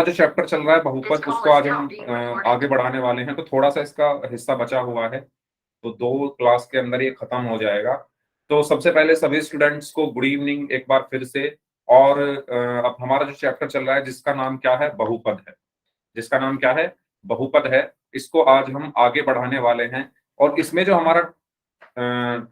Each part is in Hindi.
जो चैप्टर चल रहा है बहुपद, उसको आज हम आगे बढ़ाने वाले हैं। तो थोड़ा सा इसका हिस्सा बचा हुआ है, तो 2 क्लास के अंदर ये खत्म हो जाएगा। तो सबसे पहले सभी स्टूडेंट्स को गुड इवनिंग एक बार फिर से। और अब हमारा जो चैप्टर चल रहा है जिसका नाम क्या है, बहुपद है। जिसका नाम क्या है, बहुपद है। इसको आज हम आगे बढ़ाने वाले हैं। और इसमें जो हमारा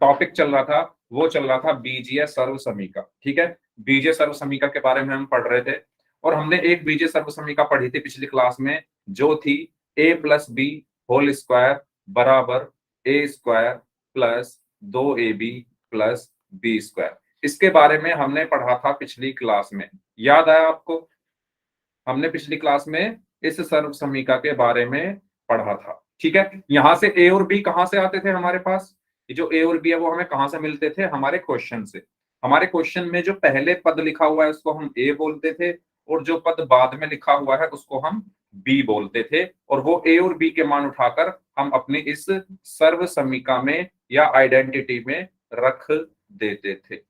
टॉपिक चल रहा था वो चल रहा था बीजीय सर्व समीका। ठीक है, बीजीय सर्व समीका के बारे में हम पढ़ रहे थे। और हमने एक बीजीय सर्व समीका पढ़ी थी पिछली क्लास में, जो थी a plus B whole square बराबर a square plus 2ab plus B square. इसके बारे में हमने पढ़ा था पिछली क्लास में, याद आया आपको? हमने पिछली क्लास में इस सर्व समीका के बारे में पढ़ा था। ठीक है, यहां से ए और बी कहां से आते थे हमारे पास? ये जो ए और बी है वो हमें कहां से मिलते थे? हमारे क्वेश्चन से। हमारे क्वेश्चन में जो पहले पद लिखा हुआ है उसको हम ए बोलते थे, और जो पद बाद में लिखा हुआ है उसको हम बी बोलते थे। और वो ए और बी के मान उठाकर हम अपनी इस सर्व समीका में या आइडेंटिटी में रख देते थे।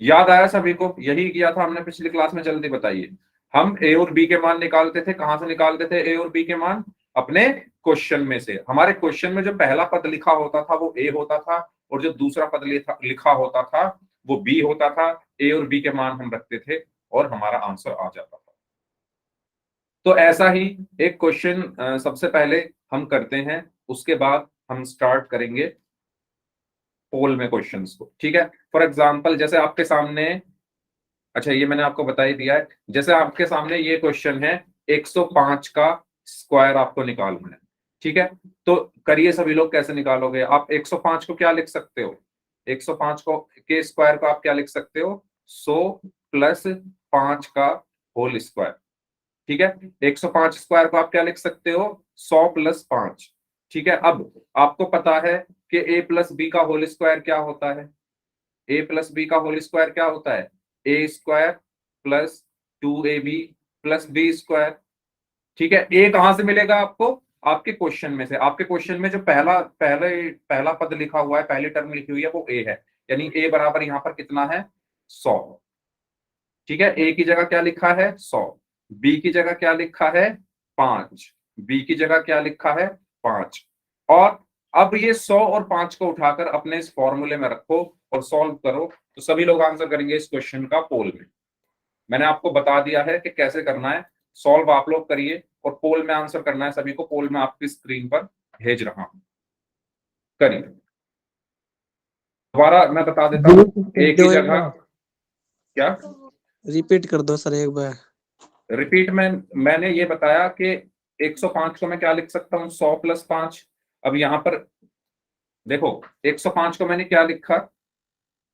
याद आया सभी को? यही किया था हमने पिछली क्लास में, जल्दी बताइए। हम ए और बी के मान निकालते थे। कहां से निकालते थे ए और बी के मान? अपने क्वेश्चन में से। हमारे क्वेश्चन में जो पहला पद लिखा होता था वो ए होता था, और जो दूसरा पद लिखा होता था वो बी होता था। ए और बी के मान हम रखते थे और हमारा आंसर आ जाता था। तो ऐसा ही एक क्वेश्चन सबसे पहले हम करते हैं, उसके बाद हम स्टार्ट करेंगे पोल में क्वेश्चंस को। ठीक है, फॉर एग्जांपल जैसे आपके सामने, अच्छा ये मैंने आपको बता ही दिया है। जैसे आपके सामने ये क्वेश्चन है, 105 का स्क्वायर आपको निकालना है। ठीक है, तो करिए सभी लोग। कैसे निकालोगे आप? 105 को क्या लिख सकते हो? 105 को के स्क्वायर को आप क्या लिख सकते हो? 100 प्लस 5 का होल स्क्वायर। ठीक है, 105 स्क्वायर को आप क्या लिख सकते हो? 100 प्लस 5। ठीक है, अब आपको पता है कि ए प्लस बी का होल स्क्वायर क्या होता है? ए प्लस बी का होल स्क्वायर क्या होता है? A square plus 2ab plus B square. ठीक है, ए कहां से मिलेगा आपको? आपके क्वेश्चन में से। आपके क्वेश्चन में जो पहला पद लिखा हुआ है, पहली टर्म लिखी हुई है वो ए है, यानी ए बराबर यहां पर कितना है? 100। ठीक है, ए की जगह क्या लिखा है? 100। बी की जगह क्या लिखा है? 5। बी की जगह क्या लिखा है? 5। और अब ये 100 और 5 को उठाकर अपने इस फॉर्मूले में रखो और सॉल्व करो, तो सभी लोग आंसर करेंगे इस क्वेश्चन का पोल में। मैंने आपको बता दिया है कि कैसे करना है। सॉल्व आप लोग करिए और पोल में आंसर करना है सभी को। पोल में आपकी स्क्रीन पर भेज रहा हूं, करिए। दोबारा मैं बता देता हूं, ए की जगह क्या? रिपीट कर दो सर एक बार। रिपीट में मैंने ये बताया कि 105 को मैं क्या लिख सकता हूँ? 100 प्लस 5। अब यहां पर देखो, 105 को मैंने क्या लिखा?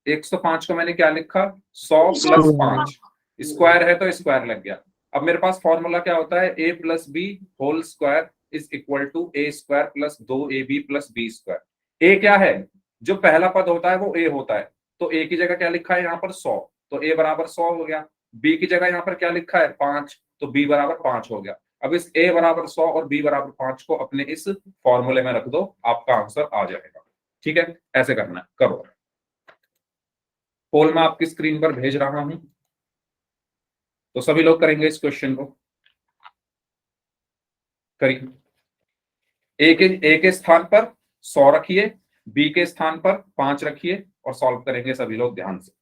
105 को मैंने क्या लिखा? 100 प्लस 5। स्क्वायर है तो स्क्वायर लग गया। अब मेरे पास फॉर्मूला क्या होता है? A plus B whole square is equal to A square plus 2ab plus B square. A क्या है? जो पहला पद होता है वो ए होता है। तो ए की जगह क्या लिखा है यहाँ पर? 100। तो ए बराबर 100 हो गया। बी की जगह यहाँ पर क्या लिखा है? 5। तो बी बराबर 5 हो गया। अब इस ए बराबर 100 और बी बराबर 5 को अपने इस फॉर्मूले में रख दो, आपका आंसर आ जाएगा। ठीक है, ऐसे करना है, करो। पोल मैं आपकी स्क्रीन पर भेज रहा हूं, तो सभी लोग करेंगे इस क्वेश्चन को। करिए। ए के स्थान पर 100 रखिए, बी के स्थान पर 5 रखिए और सॉल्व करेंगे सभी लोग ध्यान से।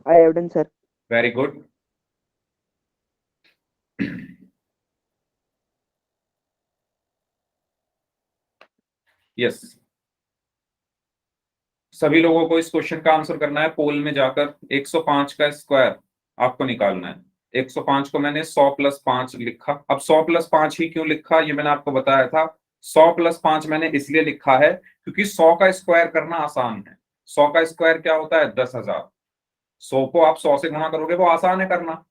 I have done sir. Very good. Yes, सभी लोगों को इस क्वेश्चन का आंसर करना है। पोल में जाकर 105 का स्क्वायर आपको निकालना है। 105 को मैंने 100 प्लस 5 लिखा। अब 100 प्लस 5 ही क्यों लिखा, ये मैंने आपको बताया था। 100 प्लस 5 मैंने इसलिए लिखा है क्योंकि 100 का स्क्वायर करना आसान है। 100 का स्क्वायर क्या होता है? 10,000। 100 को आप 100 से गुणा करोगे, वो आसान है करना।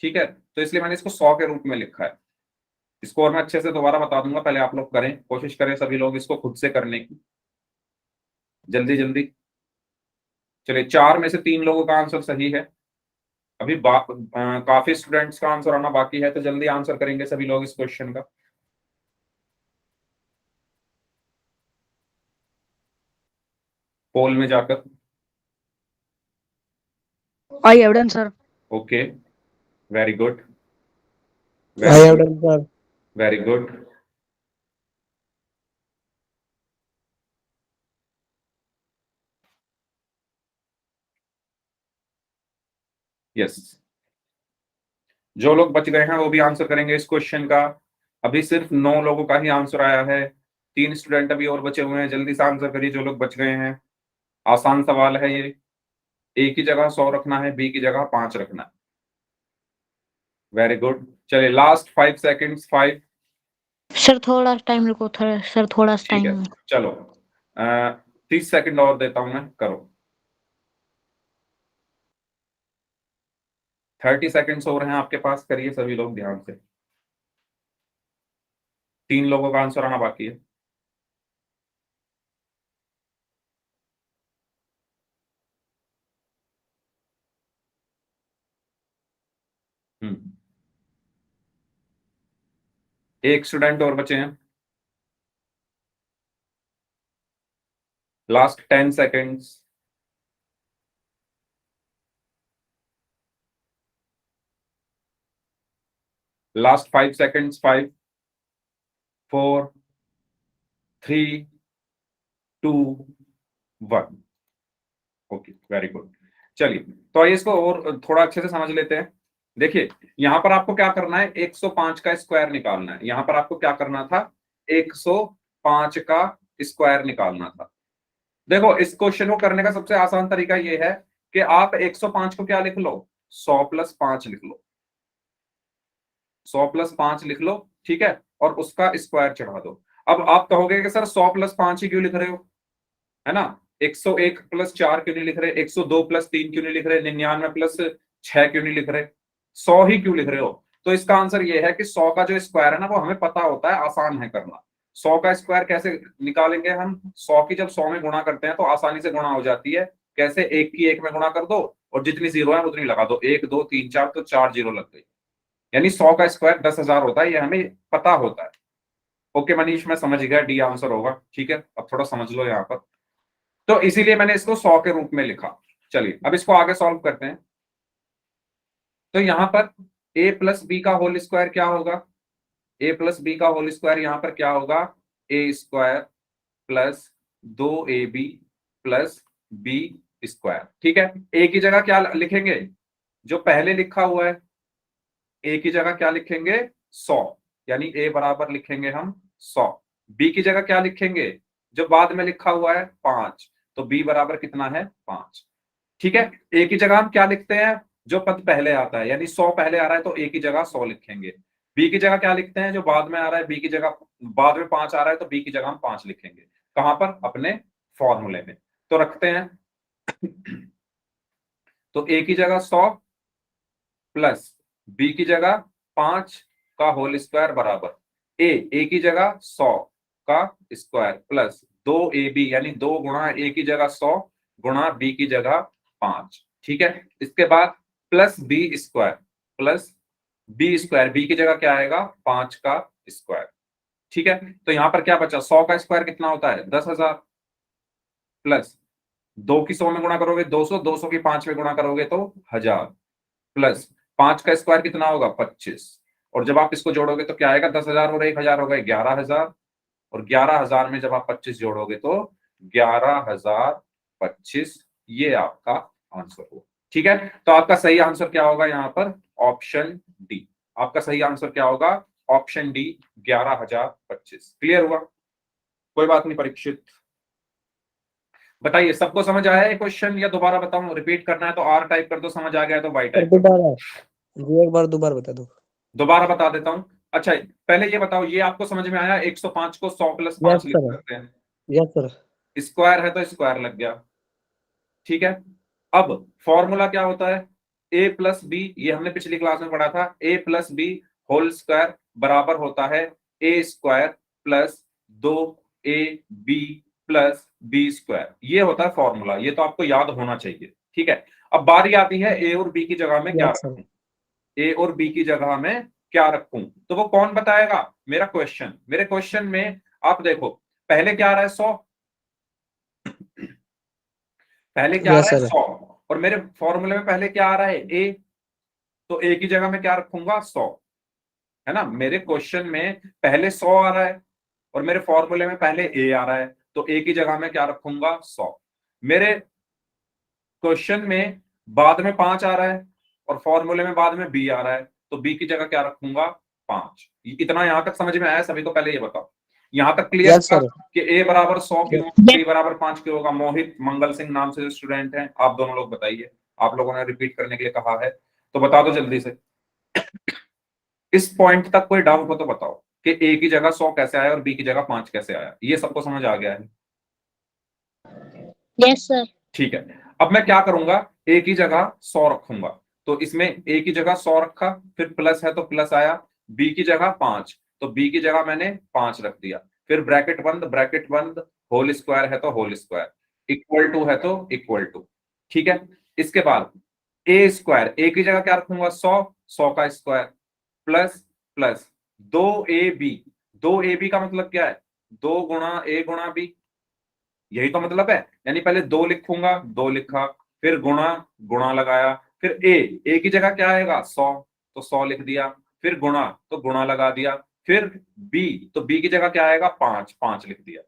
ठीक है, तो इसलिए मैंने इसको 100 के रूप में लिखा है। इसको और मैं अच्छे से दोबारा बता दूंगा, पहले आप लोग करें, कोशिश करें सभी लोग इसको खुद से करने की, जल्दी जल्दी। चलिए, 4 में से 3 लोगों का आंसर सही है। अभी काफी स्टूडेंट्स का आंसर आना बाकी है, तो जल्दी आंसर करेंगे सभी लोग इस क्वेश्चन का। पोल में जाकर। I have done sir. Okay, very good, I very have good, done, sir. Very good. Yes, जो लोग बच गए हैं वो भी आंसर करेंगे इस क्वेश्चन का। अभी सिर्फ 9 लोगों का ही आंसर आया है, 3 स्टूडेंट अभी और बचे हुए हैं। जल्दी से आंसर करिए जो लोग बच गए हैं। आसान सवाल है ये। ए की जगह 100 रखना है, बी की जगह 5 रखना है। Very good. चलिए लास्ट 5 सेकंड्स। 5। सर थोड़ा टाइम रुको, थोड़ा सर, थोड़ा ठीक है, टाइम। चलो 30 सेकंड और देता हूं मैं, करो। 30 सेकंड्स और हैं आपके पास, करिए सभी लोग ध्यान से। 3 लोगों का आंसर आना बाकी है। हम्म, एक स्टूडेंट और बचे हैं। Last 10 seconds. Last 5 seconds. 5, 4, 3, 2, 1। Okay, very good. चलिए, तो आइए इसको और थोड़ा अच्छे से समझ लेते हैं। देखिए, यहां पर आपको क्या करना है, 105 का स्क्वायर निकालना है। यहां पर आपको क्या करना था, 105 का स्क्वायर निकालना था। देखो, इस क्वेश्चन को करने का सबसे आसान तरीका यह है कि आप 105 को क्या लिख लो, 100 प्लस 5 लिख लो। 100 प्लस 5 लिख लो, ठीक है, और उसका स्क्वायर चढ़ा दो। अब आप कहोगे कि सर 100 प्लस 5 ही क्यों लिख रहे हो, है ना, 101 प्लस 4 क्यों नहीं लिख रहे, 102 प्लस 3 क्यों नहीं लिख रहे, 99 प्लस 6 क्यों नहीं लिख रहे, 100 ही क्यों लिख रहे हो? तो इसका आंसर ये है कि 100 का जो स्क्वायर है ना, वो हमें पता होता है, आसान है करना। 100 का स्क्वायर कैसे निकालेंगे हम, 100 की जब 100 में गुणा करते हैं तो आसानी से गुणा हो जाती है। कैसे, एक की एक में गुणा कर दो और जितनी जीरो है उतनी लगा दो, 1 2 3 4, तो 4 जीरो लग गई। यानी 100 का स्क्वायर 10,000 होता है, ये हमें पता होता है। ओके मनीष, मैं समझ गया, डी आंसर होगा। ठीक है, अब थोड़ा समझ लो यहाँ पर। तो इसीलिए मैंने इसको 100 के रूप में लिखा। चलिए अब इसको आगे सॉल्व करते हैं। तो यहां पर a प्लस बी का होल स्क्वायर क्या होगा, a प्लस बी का होल स्क्वायर यहां पर क्या होगा, A square plus 2ab plus B square. ठीक है, a की जगह क्या लिखेंगे, जो पहले लिखा हुआ है, a की जगह क्या लिखेंगे, 100, यानी a बराबर लिखेंगे हम 100। b की जगह क्या लिखेंगे, जो बाद में लिखा हुआ है 5, तो b बराबर कितना है, 5। ठीक है, a की जगह हम क्या लिखते हैं, जो पद पहले आता है, यानी 100 पहले आ रहा है तो a की जगह 100 लिखेंगे। b की जगह क्या लिखते हैं, जो बाद में आ रहा है, b की जगह बाद में 5 आ रहा है तो b की जगह हम 5 लिखेंगे। कहां पर, अपने फॉर्मूले में। तो रखते हैं। तो a की जगह 100 प्लस b की जगह 5 का होल स्क्वायर बराबर a की जगह 100 का स्क्वायर प्लस 2ab, यानी 2 गुणा a की जगह 100 गुणा b की जगह 5। ठीक है, इसके बाद plus b square, plus b square, b की जगह क्या आएगा, 5 का स्क्वायर। ठीक है, तो यहां पर क्या बचा, 100 का स्क्वायर कितना होता है, 10,000, प्लस 2 की 100 में गुणा करोगे 200, 200 की 5 में गुणा करोगे तो 1000, प्लस 5 का स्क्वायर कितना होगा, 25। और जब आप इसको जोड़ोगे तो क्या आएगा, 10,000 और 1,000 हो गए 11,000, और 11,000 में जब आप 25 जोड़ोगे तो 11,025, ये आपका आंसर होगा। ठीक है, तो आपका सही आंसर क्या होगा यहाँ पर, ऑप्शन डी। आपका सही आंसर क्या होगा, ऑप्शन डी, 11,025। क्लियर हुआ, कोई बात नहीं परीक्षित। बताइए, सबको समझ आया है क्वेश्चन, या दोबारा बताऊं, रिपीट करना है तो आर टाइप कर दो, समझ आ गया तो वाई सर टाइप कर दो। दोबारा जी, एक बार दोबारा बता दो। दोबारा बता देता हूं। अच्छा, पहले ये बताओ, ये आपको समझ में आया, 105 को 100 प्लस 5 यस लिख सर, सकते हैं, यस सर। स्क्वायर है तो स्क्वायर लग गया। ठीक है, अब फॉर्मूला क्या होता है, a प्लस बी, ये हमने पिछली क्लास में पढ़ा था, a plus B whole square बराबर होता है a square plus 2ab plus B square. ये होता है फॉर्मूला, ये तो आपको याद होना चाहिए। ठीक है, अब बारी आती है a और b की जगह में क्या यस सर। रखूं, a और b की जगह में क्या रखूं, तो वो कौन बताएगा, मेरा क्वेश्चन। मेरे क्वेश्चन में आप देखो, पहले क्या आ रहा है, 100, पहले क्या आ यस रहा है सर। 100, और मेरे फॉर्मूले में पहले क्या आ रहा है, a, तो ए की जगह मैं क्या रखूंगा 100, है ना। मेरे क्वेश्चन में पहले 100 आ रहा है और मेरे फॉर्मूले में पहले ए आ रहा है, तो ए की जगह मैं क्या रखूंगा 100। मेरे क्वेश्चन में बाद में 5 आ रहा है और फॉर्मूले में बाद में बी आ रहा है, तो बी की जगह क्या रखूंगा 5। इतना यहां तक समझ में आया सभी को? पहले ये बताओ, यहां तक क्लियर यस सर। कि ए बराबर 100 क्यों, बी बराबर 5 क्यों होगा? मोहित मंगल सिंह नाम से जो स्टूडेंट हैं, आप दोनों लोग बताइए। आप लोगों ने रिपीट करने के लिए कहा है तो बता दो जल्दी से। इस पॉइंट तक कोई डाउट हो तो बताओ कि ए की जगह 100 कैसे आया और बी की जगह 5 कैसे आया? ये सबको समझ आ गया है? Yes sir. ठीक है, अब मैं क्या करूंगा, ए की जगह 100 रखूंगा। तो इसमें ए की जगह 100 रखा, फिर प्लस है तो प्लस आया, बी की जगह 5, तो बी की जगह मैंने 5 रख दिया, फिर ब्रैकेट बंद, होल स्क्वायर है तो होल स्क्वायर, इक्वल टू है तो इक्वल टू। ठीक है, इसके बाद ए स्क्वायर, ए की जगह क्या रखूंगा 100, 100 का square, plus plus 2ab, 2ab का मतलब क्या है? 2 गुणा ए गुणा बी, यही तो मतलब है। यानी पहले 2 लिखूंगा, 2 लिखा, फिर गुणा, गुणा लगाया, फिर ए की जगह क्या आएगा 100, तो 100 लिख दिया, फिर गुणा तो गुणा लगा दिया, फिर बी, तो बी की जगह क्या आएगा 5, 5 लिख दिया,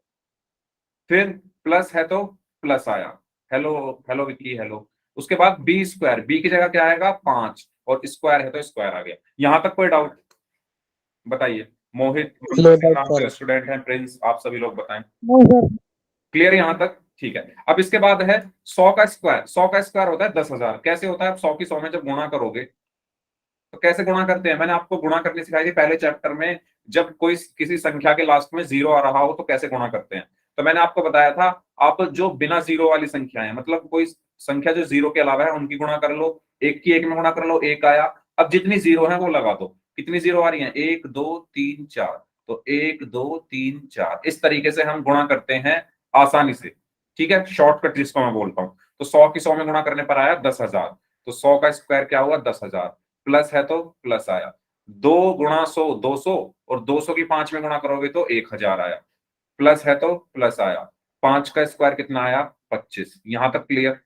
फिर प्लस है तो प्लस आया, हेलो हेलो विकी हेलो। उसके बाद बी स्क्वायर, बी की जगह क्या आएगा 5 और स्क्वायर है तो स्क्वायर आ गया। यहां तक कोई डाउट बताइए? मोहित नो सिंह डाउट नाम सर। के स्टूडेंट हैं, प्रिंस, आप सभी लोग बताएं। No sir. क्लियर यहां तक? ठीक है, अब इसके बाद है 100 का स्क्वायर। 100 का स्क्वायर होता है 10,000। कैसे होता है? आप 100 की 100 में जब गुणा करोगे तो कैसे गुणा करते हैं? मैंने आपको गुणा करनी सिखाई थी पहले चैप्टर में, जब कोई किसी संख्या के लास्ट में 0 आ रहा हो तो कैसे गुणा करते हैं। तो मैंने आपको बताया था, आप जो बिना 0 वाली संख्या है, मतलब कोई संख्या जो 0 के अलावा है, उनकी गुणा कर लो, एक की एक में गुणा कर लो, एक आया। अब जितनी 0 है वो लगा दो। कितनी 0 आ रही है? 1 2 3 4, तो 1 2 3 4, इस तरीके से हम गुणा करते हैं आसानी से। ठीक है, शॉर्टकट जिसको मैं बोलता हूँ। तो 100 की 100 में गुणा करने पर आया 10,000, तो 100 का स्क्वायर क्या हुआ 10,000, प्लस है तो प्लस आया, 2 गुणा 100 200, और 200 की 5 में गुणा करोगे तो 1,000 आया, प्लस है तो प्लस आया, 5 का स्क्वायर कितना आया 25। यहां तक क्लियर?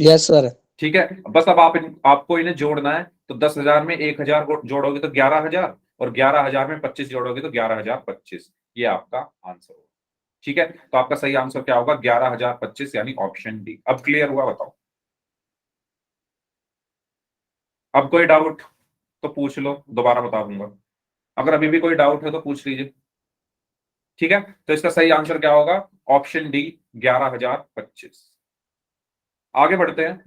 Yes sir. ठीक है, बस अब आपको इन्हें जोड़ना है। तो 10,000 में 1,000 जोड़ोगे तो 11,000, और 11,000 में 25 जोड़ोगे तो 11,025। ये आपका आंसर होगा। ठीक है, तो आपका सही आंसर क्या होगा? 11,025, यानी ऑप्शन डी। अब क्लियर हुआ? बताओ। अब कोई डाउट तो पूछ लो, दोबारा बता दूंगा। अगर अभी भी कोई डाउट है तो पूछ लीजिए। ठीक है, तो इसका सही आंसर क्या होगा? Option D, 11,025। आगे बढ़ते हैं।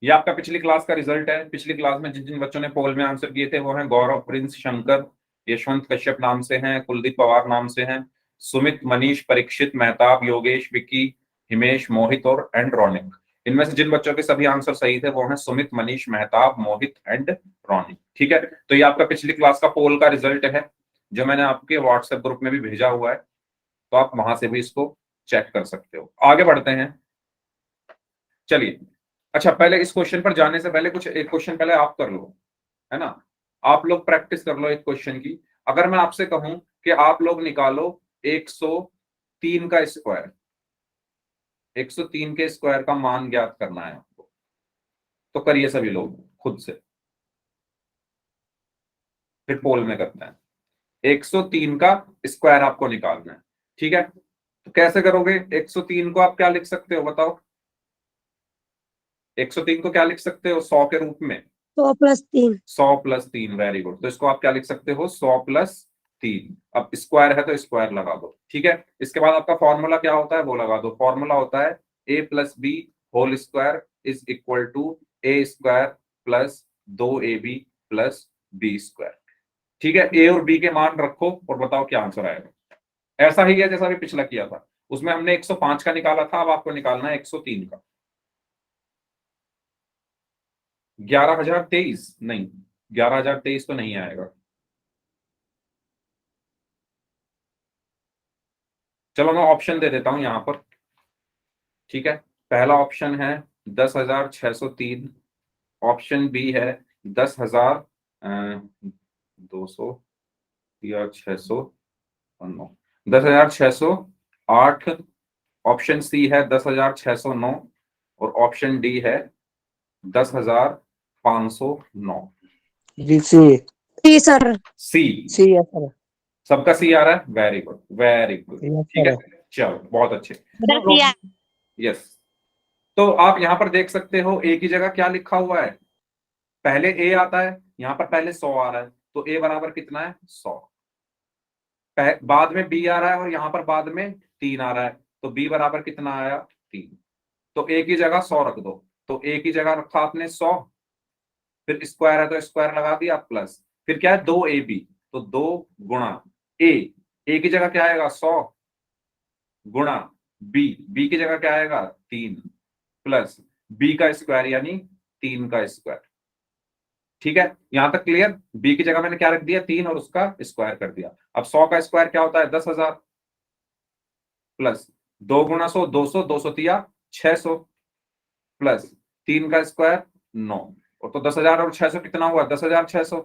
ये आपका पिछली क्लास का रिजल्ट है। पिछली क्लास में जिन जिन बच्चों ने पोल में आंसर किए थे वो हैं गौरव, प्रिंस, शंकर, यशवंत कश्यप नाम से हैं, कुलदीप पवार नाम से हैं, सुमित, मनीष, परीक्षित, मेहताब, योगेश, विक्की, हिमेश, मोहित और एंड रौनिक। इनमें से जिन बच्चों के सभी आंसर सही थे वो हैं सुमित, मनीष, मेहताब, मोहित एंड रौनिक। ठीक है, तो ये आपका पिछली क्लास का पोल का रिजल्ट है, जो मैंने आपके व्हाट्सएप ग्रुप में भी भेजा हुआ है, तो आप वहां से भी इसको चेक कर सकते हो। आगे बढ़ते हैं, चलिए। अच्छा, पहले इस क्वेश्चन पर जाने से पहले एक क्वेश्चन पहले आप कर लो, है ना। आप लोग प्रैक्टिस कर लो एक क्वेश्चन की। अगर मैं आपसे कहूं कि आप लोग निकालो 103 का स्क्वायर, 103 के स्क्वायर का मान ज्ञात करना है आपको, तो करिए सभी लोग खुद से, फिर पोल में करते हैं। 103 का स्क्वायर आपको निकालना है। ठीक है, तो कैसे करोगे? 103 को आप क्या लिख सकते हो बताओ? 103 को क्या लिख सकते हो 100 के रूप में? 100+3। 100 प्लस 3, वेरी गुड। तो इसको आप क्या लिख सकते हो? 100 प्लस 3। अब स्क्वायर है तो स्क्वायर लगा दो। ठीक है, इसके बाद आपका फॉर्मूला क्या होता है वो लगा दो। फॉर्मूला होता है a plus B whole square is equal to A square plus 2ab plus B square. ठीक है, ए और बी के मान रखो और बताओ क्या आंसर आएगा। ऐसा ही है जैसा अभी पिछला किया था, उसमें हमने 105 का निकाला था, अब आपको निकालना है 103 का। 11,023 नहीं, 11,023 तो नहीं आएगा। चलो मैं ऑप्शन दे देता हूं यहां पर। ठीक है, पहला ऑप्शन है 10,603, ऑप्शन बी है 10,200 या 600, 10,608, ऑप्शन सी है 10,609, और ऑप्शन डी है 10,509। जी सी। सी सर। सी। सी यस सर। सबका सी आ रहा है, very good very good. Yes ठीक है, सर। चलो बहुत अच्छे। 10 यस, तो आप यहां पर देख सकते हो ए की जगह क्या लिखा हुआ है, पहले ए आता है, यहां पर पहले 100 आ रहा है, तो ए बराबर कितना है 100। बाद में बी आ रहा है और यहां पर बाद में 3 आ रहा है, तो बी बराबर कितना आया 3। तो ए की जगह 100 रख दो, तो ए की जगह रखा आपने 100, फिर स्क्वायर है तो स्क्वायर लगा दिया प्लस, फिर क्या है 2ab, तो 2 गुणा ए, ए की जगह क्या आएगा 100 गुणा बी, बी की जगह क्या आएगा 3 प्लस बी का स्क्वायर यानी 3 का स्क्वायर। ठीक है, यहां तक क्लियर। बी की जगह मैंने क्या रख दिया 3 और उसका स्क्वायर कर दिया। अब 100 का स्क्वायर क्या होता है 10,000 प्लस 2 गुणा 100 200, 200 तिया 600 प्लस 3 का स्क्वायर 9, और तो 10,000 और 600 कितना हुआ 10,600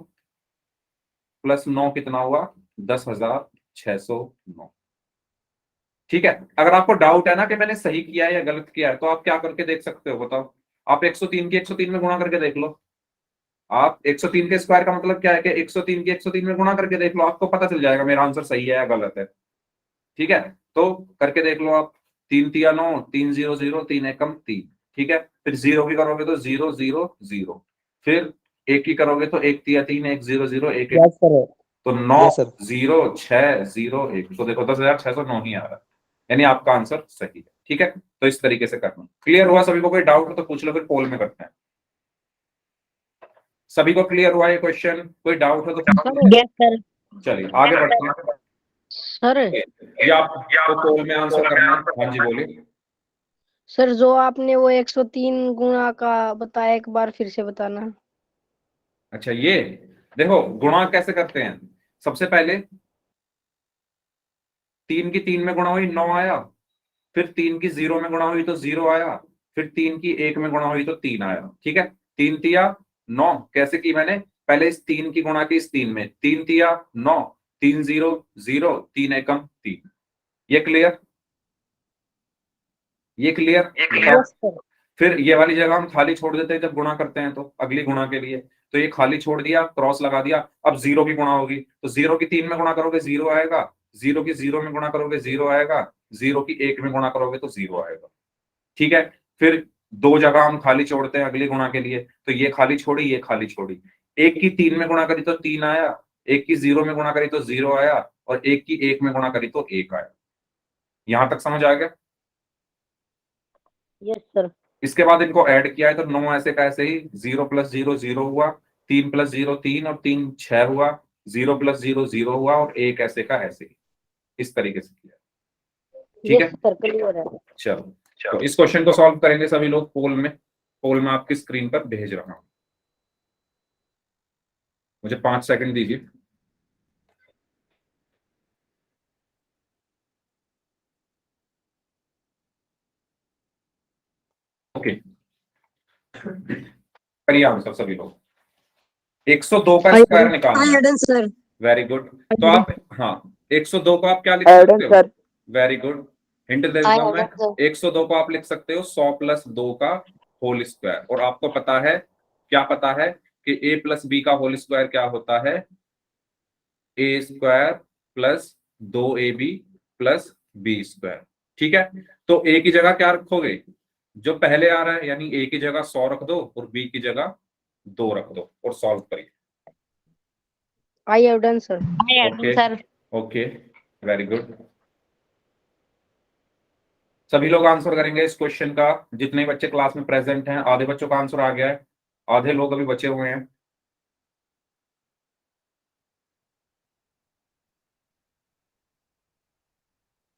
प्लस 9 कितना हुआ 10,609। ठीक है, अगर आपको डाउट है ना कि मैंने सही किया है या गलत किया है, तो आप क्या करके देख सकते हो बताओ। आप 103 की 103 में गुणा करके देख लो। आप 103 के स्क्वायर का मतलब क्या है कि 103 की 103 में गुणा करके देख लो, आपको पता चल जाएगा मेरा आंसर सही है या गलत है। ठीक है, तो करके देख लो आप। 3 तिया 9, 3 0 0, 3 एकम 3। ठीक है, फिर जीरो की करोगे तो 0 0 0, फिर एक की करोगे तो 1 तिया 3, 1 0 0, 1 1, यस सर। तो 9 यस सर। 0 6 0 1, तो देखो 10,609 ही आ रहा है, यानी आपका आंसर सही है। ठीक है, तो इस तरीके से करना। क्लियर हुआ सभी को? कोई डाउट हो तो पूछ लो, फिर पोल में करते हैं। सभी को क्लियर हुआ ये क्वेश्चन? कोई डाउट हो तो यस सर। चलिए आगे बढ़ते हैं। सर ये आपको पोल में आंसर करना है। हाँ जी बोलिए। सर जो आपने वो 103 गुणा का बताया, एक बार फिर से बताना। अच्छा, ये देखो गुणा कैसे करते हैं। सबसे पहले 3 की 3 में गुणा हुई 9 आया, फिर 3 की 0 में गुणा हुई तो 0 आया, फिर 3 की 1 में गुणा हुई तो 3 आया। ठीक है, 3 तिया 9 कैसे की मैंने, पहले इस 3 की गुणा की इस 3 में, 3 तिया 9, 3 0 0, 3 एकम 3। ये क्लियर? ये क्लियर बताओ। Yes sir. फिर ये वाली जगह हम खाली छोड़ देते हैं जब गुणा करते हैं, तो अगली गुणा के लिए तो ये खाली छोड़ दिया, क्रॉस लगा दिया। अब 0 की गुणा होगी तो 0 की 3 में गुणा करोगे 0 आएगा, 0 की 0 में गुणा करोगे 0 आएगा, 0 की 1 में गुणा करोगे तो 0 आएगा। ठीक है, फिर दो जगह हम खाली छोड़ते हैं अगली गुणा के लिए, तो ये खाली छोड़ी ये खाली छोड़ी। 1 की 3 में गुणा करी तो 3 आया, 1 की 0 में गुणा करी तो 0 आया, और 1 की 1 में गुणा करी तो 1 आया। यहां तक समझ आ गया? Yes sir. इसके बाद इनको ऐड किया है तो 9 ऐसे का ऐसे ही, 0 प्लस 0 0 हुआ, 3 प्लस 0 3, और 3 6 हुआ, 0 प्लस 0 0 हुआ, और 1 ऐसे का ऐसे ही। इस तरीके से किया। ठीक यस है, सर, क्लियर है। चलो। तो इस क्वेश्चन को सॉल्व करेंगे सभी लोग पोल में। पोल में आपकी स्क्रीन पर भेज रहा हूं, मुझे 5 सेकंड दीजिए। ओके, करिए आंसर सभी लोग। 102 का स्क्वायर निकालना है। सर। Very good. तो आप, हाँ, 102 को आप क्या लिख एडन सकते हो? सर। वेरी गुड, हिंट दे देता हूं मैं। 102 को आप लिख सकते हो 100 प्लस 2 का होल स्क्वायर, और आपको पता है, क्या पता है कि a प्लस बी का होल स्क्वायर क्या होता है, A square plus 2ab plus B square. ठीक है, तो a की जगह क्या रखोगे, जो पहले आ रहा है, यानी a की जगह 100 रख दो और b की जगह 2 रख दो और सॉल्व करिए। I have done sir. Okay sir. Okay, very good. सभी लोग आंसर करेंगे इस क्वेश्चन का, जितने बच्चे क्लास में प्रेजेंट हैं। आधे बच्चों का आंसर आ गया है, आधे लोग अभी बचे हुए हैं।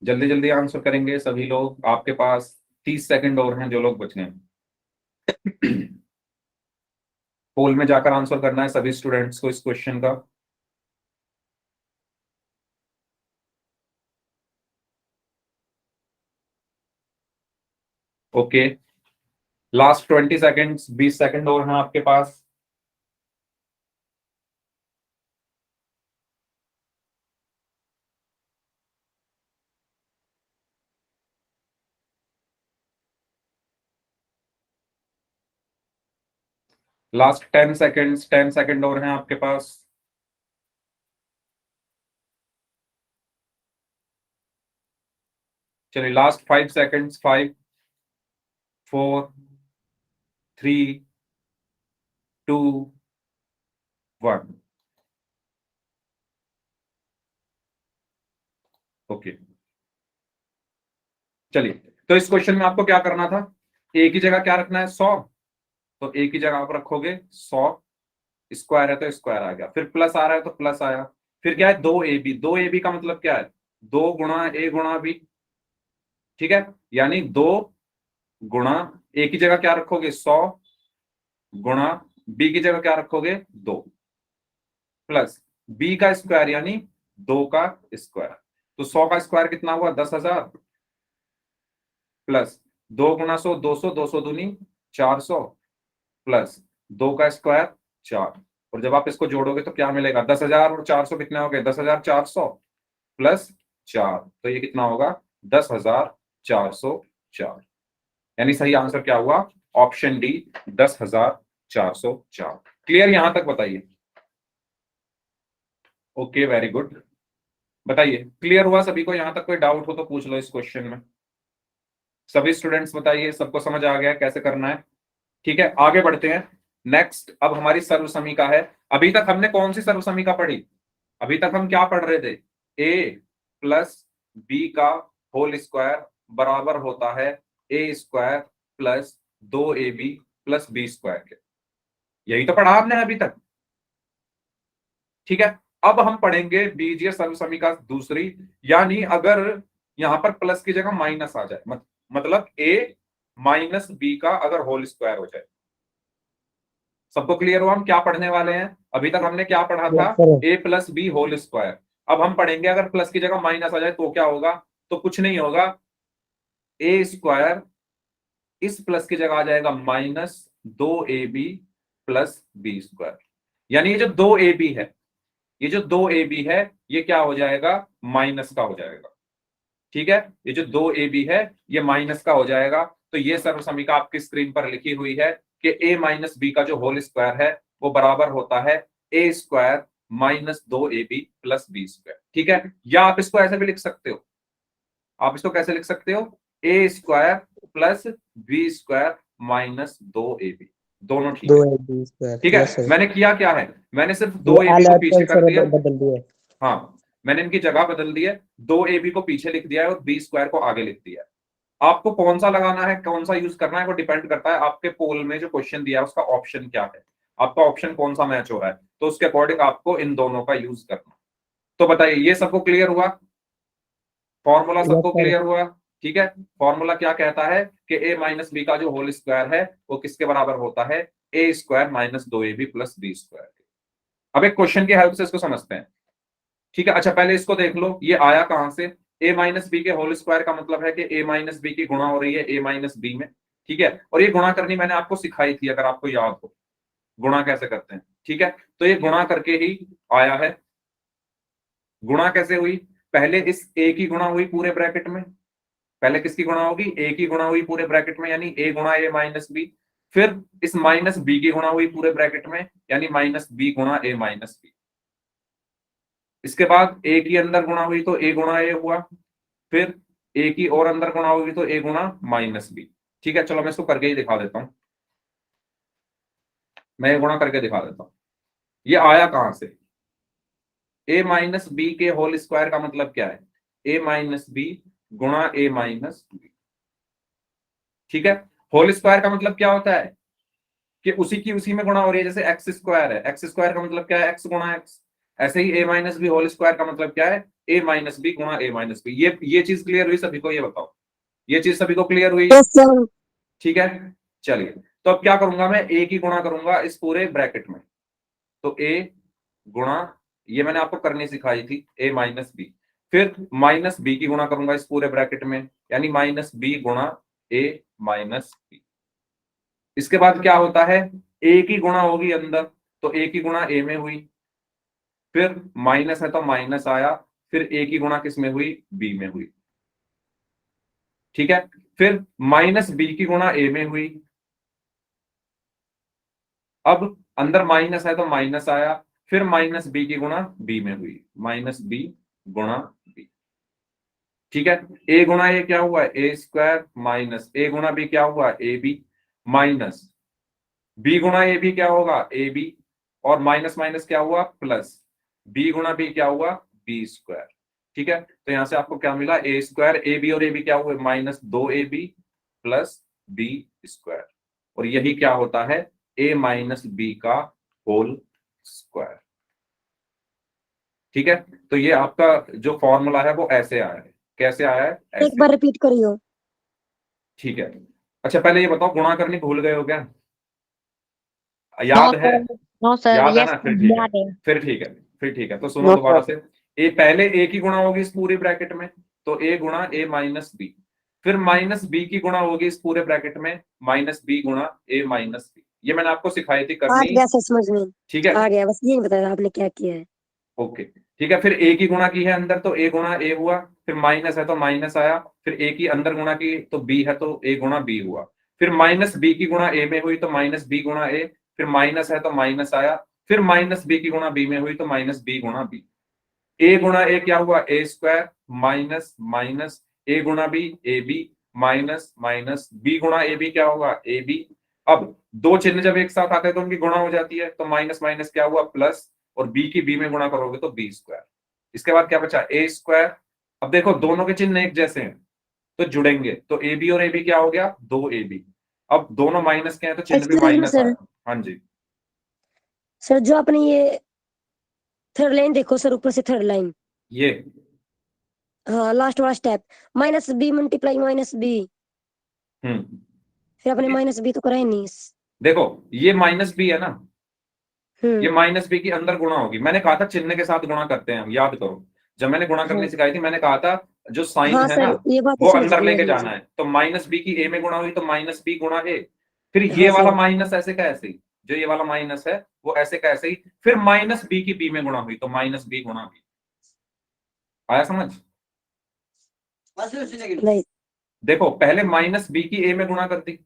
जल्दी जल्दी आंसर करेंगे सभी लोग, आपके पास 30 सेकंड और हैं जो लोग बचे हैं। पोल में जाकर आंसर करना है सभी स्टूडेंट्स को इस क्वेश्चन का। ओके, लास्ट 20 सेकंड्स, 20 सेकंड और हैं आपके पास। लास्ट 10 सेकेंड्स, 10 सेकेंड और हैं आपके पास। चलिए लास्ट 5 सेकेंड्स, 5, 4, 3, 2, 1। ओके, चलिए तो इस क्वेश्चन में आपको क्या करना था, ए की जगह क्या रखना है 100, तो ए की जगह आप रखोगे 100, स्क्वायर है तो स्क्वायर आ गया, फिर प्लस आ रहा है तो प्लस आया, फिर क्या है 2ab, 2ab का मतलब क्या है 2 गुणा a गुणा b, ठीक है, यानी 2 गुणा a की जगह क्या रखोगे 100 गुणा b की जगह क्या रखोगे 2 प्लस b का स्क्वायर यानी 2 का स्क्वायर, तो 100 का स्क्वायर कितना हुआ 10,000 प्लस 2 गुणा 100 200, 200 दूनी 400 प्लस 2 का स्क्वायर 4, और जब आप इसको जोड़ोगे तो क्या मिलेगा 10,000 और 400 कितने हो गए 10,400 प्लस 4, तो ये कितना होगा 10,404, यानी सही आंसर क्या हुआ ऑप्शन डी 10,404। क्लियर यहां तक बताइए। ओके वेरी गुड, बताइए क्लियर हुआ सभी को, यहां तक कोई डाउट हो तो पूछ लो इस क्वेश्चन में। सभी स्टूडेंट्स बताइए सबको समझ आ गया कैसे करना है। ठीक है आगे बढ़ते हैं। नेक्स्ट अब हमारी सर्वसमीका है। अभी तक हमने कौन सी सर्वसमीका पढ़ी, अभी तक हम क्या पढ़ रहे थे, a प्लस बी का होल स्क्वायर बराबर होता है a square plus 2ab plus B square के, यही तो पढ़ा आपने अभी तक। ठीक है, अब हम पढ़ेंगे बीजीय सर्वसमीका दूसरी, यानी अगर यहां पर प्लस की जगह माइनस आ जाए, मतलब a माइनस बी का अगर होल स्क्वायर हो जाए। सबको क्लियर हुआ हम क्या पढ़ने वाले हैं, अभी तक हमने क्या पढ़ा था Yes, sir. a plus B whole square, अब हम पढ़ेंगे अगर प्लस की जगह माइनस आ जाए तो क्या होगा, तो कुछ नहीं होगा, a स्क्वायर इस प्लस की जगह आ जाएगा minus 2ab plus B square, यानी ये जो 2ab है, ये जो 2ab है ये क्या हो जाएगा माइनस का हो जाएगा। ठीक है, ये जो 2ab है ये माइनस का हो जाएगा, तो ये सर्वसमीका आपकी स्क्रीन पर लिखी हुई है कि a माइनस बी का जो होल स्क्वायर है वो बराबर होता है a square minus 2ab plus B square. ठीक है, या आप इसको ऐसे भी लिख सकते हो, आप इसको कैसे लिख सकते हो, a square plus B square minus 2ab, दोनों ठीक दो है। है बी स्क्वायर। ठीक यस है, सर, मैंने किया क्या है, मैंने सिर्फ ये 2ab को पीछे कर सर दिया, बदल दिए। हाँ मैंने इनकी जगह बदल दी है, 2ab को पीछे लिख दिया है और बी स्क्वायर को आगे लिख दिया है। आपको कौन सा लगाना है कौन सा यूज करना है वो डिपेंड करता है आपके पोल में जो क्वेश्चन दिया है उसका ऑप्शन क्या है, आपका ऑप्शन कौन सा मैच हो रहा है, तो उसके अकॉर्डिंग आपको इन दोनों का यूज करना। तो बताइए ये सबको क्लियर हुआ, फॉर्मूला यस सबको सर, क्लियर हुआ। ठीक है, फॉर्मूला क्या कहता है कि a माइनस बी का जो होल स्क्वायर है वो किसके बराबर होता है a square minus 2ab plus B square. अब एक क्वेश्चन की हेल्प से इसको समझते हैं। ठीक है, अच्छा पहले इसको देख लो ये आया कहां से, a माइनस बी के होल स्क्वायर का मतलब है कि a माइनस बी की गुणा हो रही है a माइनस बी में। ठीक है, और ये गुणा करनी मैंने आपको सिखाई थी अगर आपको याद हो, गुणा कैसे करते हैं। ठीक है, तो ये गुणा करके ही आया है। गुणा कैसे हुई, पहले इस a की गुणा हुई पूरे ब्रैकेट में, पहले किसकी गुणा होगी a की गुणा हुई पूरे ब्रैकेट में यानी a गुणा a माइनस बी, फिर इस माइनस b की गुणा हुई पूरे ब्रैकेट में यानी माइनस b गुणा a माइनस बी, इसके बाद a की अंदर गुणा हुई तो a गुणा a हुआ, फिर a की और अंदर गुणा होगी तो a गुणा माइनस बी। ठीक है, चलो मैं इसको करके ही दिखा देता हूं, मैं ये गुणा करके दिखा देता हूं, ये आया कहां से, a माइनस बी के होल स्क्वायर का मतलब क्या है a माइनस बी गुणा a माइनस बी। ठीक है, होल स्क्वायर का मतलब क्या होता है कि उसी की उसी में गुणा हो रही है, जैसे एक्स स्क्वायर है, एक्स स्क्वायर का मतलब क्या है एक्स गुणा एक्स, ऐसे ही a minus B whole square का मतलब क्या है a माइनस बी गुणा a माइनस बी। ये चीज क्लियर हुई सभी को, ये बताओ ये चीज सभी को क्लियर हुई। यस सर, ठीक है, चलिए तो अब क्या करूंगा मैं a की गुणा करूंगा इस पूरे ब्रैकेट में, तो a गुणा ये मैंने आपको करनी सिखाई थी a माइनस बी, फिर माइनस बी की गुणा करूंगा इस पूरे ब्रैकेट में यानी माइनस बी गुणा a माइनस बी। इसके बाद क्या होता है a की गुणा होगी अंदर, तो a की गुणा a में हुई, फिर माइनस है तो माइनस आया, फिर a की गुणा किस में हुई b में हुई। ठीक है, फिर माइनस b की गुणा a में हुई, अब अंदर माइनस है तो माइनस आया, फिर माइनस बी की गुणा बी में हुई, माइनस बी गुणा बी। ठीक है, ए गुणा ए क्या हुआ, ए स्क्वायर, माइनस ए गुणा बी क्या हुआ, ए बी, माइनस बी गुणा ए बी क्या होगा, ए बी, और माइनस माइनस क्या हुआ, प्लस बी गुणा बी क्या हुआ, बी स्क्वायर। ठीक है, तो यहां से आपको क्या मिला, ए स्क्वायर, ए बी और ए बी क्या हुए, minus 2ab plus B square, और यही क्या होता है, ए माइनस बी का होल स्क्वायर। ठीक है, तो ये आपका जो फॉर्मूला है वो ऐसे आया है, कैसे आया है, एक ऐसे। बार रिपीट करियो। ठीक है, अच्छा पहले ये बताओ गुणा करनी भूल गए हो क्या, नो याद है, सर, नो सर, याद है यस ना, फिर ठीक है, याद है। फिर ठीक है, फिर ठीक है, तो सुनो नो दोबारा सर। से। ए पहले ए की गुणा होगी इस पूरे ब्रैकेट में, तो ए गुणा ए माइनस बी, फिर माइनस बी की गुणा होगी इस पूरे ब्रैकेट में, माइनस बी गुणा ए माइनस बी। ये मैंने आपको सिखाई थी आ करनी। गया सर समझ में, ठीक है, आ गया, बस ये नहीं बताया आपने क्या किया है। ओके, ठीक है, फिर ए की गुणा की है अंदर तो ए गुणा ए हुआ, फिर माइनस है तो माइनस आया, फिर ए की अंदर गुणा की तो बी है तो ए गुणा बी हुआ, फिर माइनस बी की गुणा ए में हुई तो माइनस बी गुणा ए, फिर माइनस है तो माइनस आया, फिर माइनस बी की गुणा बी में हुई तो माइनस बी गुणा बी। ए गुणा ए क्या हुआ, a square, minus minus a गुणा b, a b, minus minus b गुणा ए बी क्या होगा, ए बी। अब दो चिन्ह जब एक साथ आते हैं तो उनकी गुणा हो जाती है, तो माइनस माइनस क्या हुआ, प्लस, और बी की बी में गुणा करोगे तो बी स्क्वायर। इसके बाद क्या बचा, ए स्क्वायर। अब देखो दोनों के चिन्ह एक जैसे हैं तो जुड़ेंगे, तो ए बी और ए बी क्या हो गया, 2ab। अब दोनों माइनस के हैं तो चिन्ह भी एक्सक्यूज मी माइनस सर, आया। हाँ जी, सर जो आपने ये थर्ड लाइन देखो सर, ऊपर से थर्ड लाइन, ये हाँ लास्ट वाला step, minus b multiply minus b, फिर आपने माइनस बी तो करा ही नहीं। देखो ये माइनस बी है ना, ये हम्म, माइनस बी की अंदर गुणा होगी, मैंने कहा था चिन्ह के साथ गुणा करते हैं हम, याद करो जब मैंने गुणा करनी हाँ सिखाई थी मैंने कहा था जो साइन हाँ है ना सर, ये बात तो वो समझ अंदर गई मैं, लेके समझ जाना गई। है, तो माइनस बी की ए में गुणा हुई तो माइनस बी गुणा ए, फिर ये हाँ वाला सर, माइनस ऐसे का ऐसे ही, जो ये वाला माइनस है वो ऐसे का ऐसे ही, फिर माइनस बी की बी में गुणा हुई तो माइनस बी गुणा बी। आया समझ, नहीं देखो पहले माइनस बी की ए में गुणा कर दी,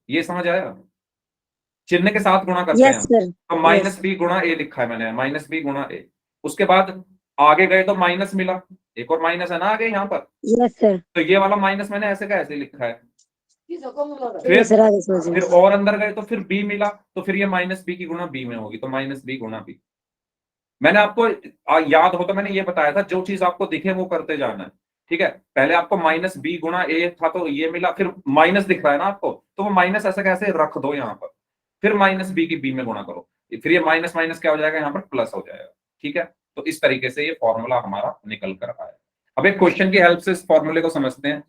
ये समझ आया, चिन्ह के साथ गुणा करते हैं यस हम, सर, तो यस माइनस बी गुणा ए लिखा है मैंने, माइनस बी गुणा ए। उसके बाद आगे गए तो माइनस मिला, एक और माइनस है ना आगे यहाँ पर, यस सर, तो ये वाला माइनस मैंने ऐसे का ऐसे लिखा है, ठीक है फिर सर, आगे समझ फिर गए। और अंदर गए तो फिर बी मिला, तो फिर ये माइनस बी की गुणा बी में होगी तो माइनस बी गुणा बी। मैंने आपको याद हो तो मैंने ये बताया था जो चीज आपको दिखे वो करते जाना है। ठीक है, पहले आपको माइनस बी गुणा ए था तो ये मिला, फिर माइनस दिख रहा है ना आपको, तो वो माइनस ऐसे कैसे रख दो यहाँ पर, फिर माइनस बी की बी में गुणा करो, फिर ये माइनस माइनस क्या हो जाएगा यहाँ पर, प्लस हो जाएगा। ठीक है, तो इस तरीके से ये फॉर्मूला हमारा निकल कर आया। अब एक क्वेश्चन की हेल्प से इस फॉर्मूले को समझते हैं।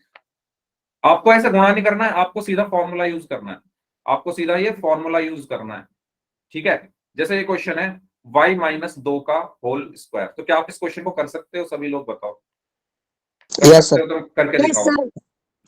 आपको ऐसे गुणा नहीं करना है, आपको सीधा फॉर्मूला यूज करना है, आपको सीधा ये फॉर्मूला यूज करना है। ठीक है, जैसे ये क्वेश्चन है y माइनस 2 का होल स्क्वायर, तो क्या आप इस क्वेश्चन को कर सकते हो, सभी लोग बताओ, कर यस सकते सर। हो तो करके यस दिखाओ, सर,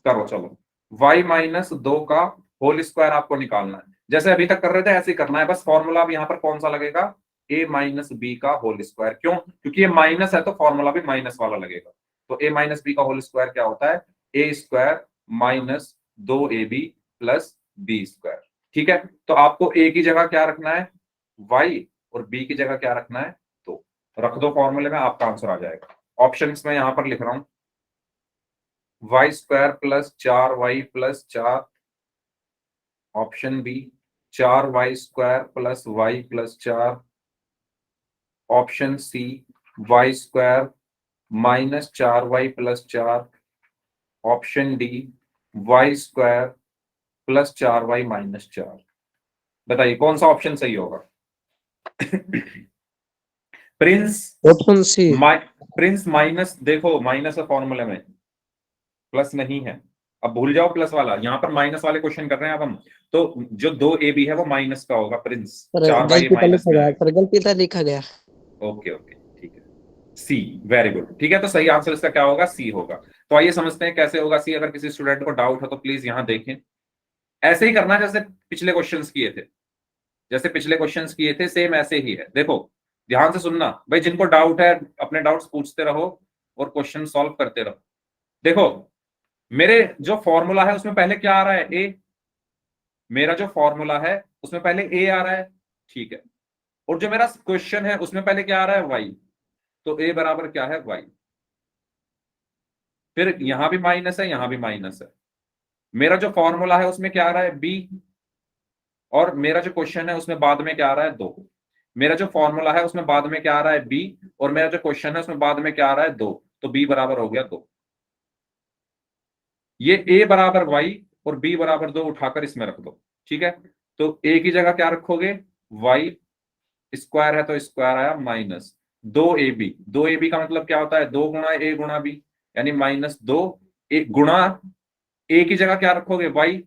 करो चलो। y माइनस 2 का होल स्क्वायर आपको निकालना है, जैसे अभी तक कर रहे थे ऐसे ही करना है, बस फॉर्मूला अब यहाँ पर कौन सा लगेगा, a माइनस बी का होल स्क्वायर, क्यों, क्योंकि ये माइनस है तो फॉर्मूला भी माइनस वाला लगेगा, तो a माइनस बी का होल स्क्वायर क्या होता है, a square minus 2ab plus B square. ठीक है, तो आपको a की जगह क्या रखना है, y, और b की जगह क्या रखना है, तो रख दो फॉर्मूले में, आपका आंसर आ जाएगा। ऑप्शंस में यहां पर लिख रहा हूं, y square plus 4y plus 4, option B 4y square plus y plus 4, option C y square minus 4y plus 4, option D y square plus 4y minus 4। बताइए कौन सा ऑप्शन सही होगा। Prince option C. Prince minus, देखो माइनस है फॉर्मूले में, प्लस नहीं है, अब भूल जाओ प्लस वाला, यहाँ पर माइनस वाले क्वेश्चन कर रहे हैं अब हम, तो जो 2ab है वो माइनस का होगा प्रिंस, सर 4y गलती तो माइनस लिखा में गया, आएगा। सर गलती तो लिखा गया। ओके ओके ठीक है, सी, वेरी गुड, ठीक है, तो सही आंसर इसका क्या होगा, सी होगा। तो आइए समझते हैं कैसे होगा सी, अगर किसी स्टूडेंट को डाउट हो तो प्लीज यहाँ देखें, ऐसे ही करना जैसे पिछले क्वेश्चंस किए थे, जैसे पिछले क्वेश्चंस किए थे सेम ऐसे ही है। देखो ध्यान से सुनना भाई, जिनको डाउट है अपने डाउट्स पूछते रहो और क्वेश्चन सॉल्व करते रहो। देखो मेरे जो फॉर्मूला है उसमें पहले क्या आ रहा है, ए, मेरा जो फॉर्मूला है उसमें पहले ए आ रहा है, ठीक है, और जो मेरा क्वेश्चन है उसमें पहले क्या आ रहा है, वाई। तो ए बराबर क्या है, वाई। फिर यहां भी माइनस है, यहां भी माइनस है। मेरा जो फॉर्मूला है उसमें क्या आ रहा है, बी, और मेरा जो क्वेश्चन है उसमें बाद में क्या आ रहा है, 2। मेरा जो फॉर्मूला है उसमें बाद में क्या आ रहा है, बी, और मेरा जो क्वेश्चन है उसमें बाद में क्या आ रहा है, 2। तो बी बराबर हो गया 2। ये ए बराबर वाई और बी बराबर 2 उठाकर इसमें रख दो, ठीक है। तो ए की जगह क्या रखोगे, वाई स्क्वायर है तो स्क्वायर आया माइनस 2ab। 2ab का मतलब क्या होता है, 2 गुणा ए गुणा बी, यानी -2 ए गुणा, ए की जगह क्या रखोगे, वाई,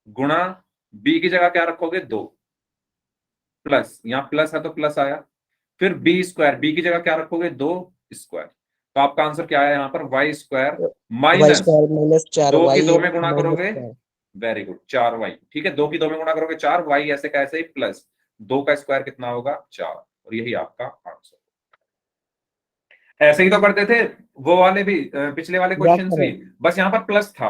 गुणा बी की जगह क्या रखोगे, 2, प्लस, यहां प्लस है तो प्लस आया। फिर बी स्क्वायर, बी की जगह क्या रखोगे, 2 स्क्वायर। तो आपका आंसर क्या आया यहाँ पर, y square y minus square minus 4 2 की वाई 2 में गुणा माइनस करोगे, 4। वेरी गुड, 4y, ठीक है। 2 की 2 में गुणा करोगे 4y, ऐसे कैसे ही, प्लस 2 का स्क्वायर कितना होगा, 4, और यही आपका आंसर। ऐसे ही तो करते थे वो वाले भी, पिछले वाले यस क्वेश्चंस सर, भी, बस यहाँ पर प्लस था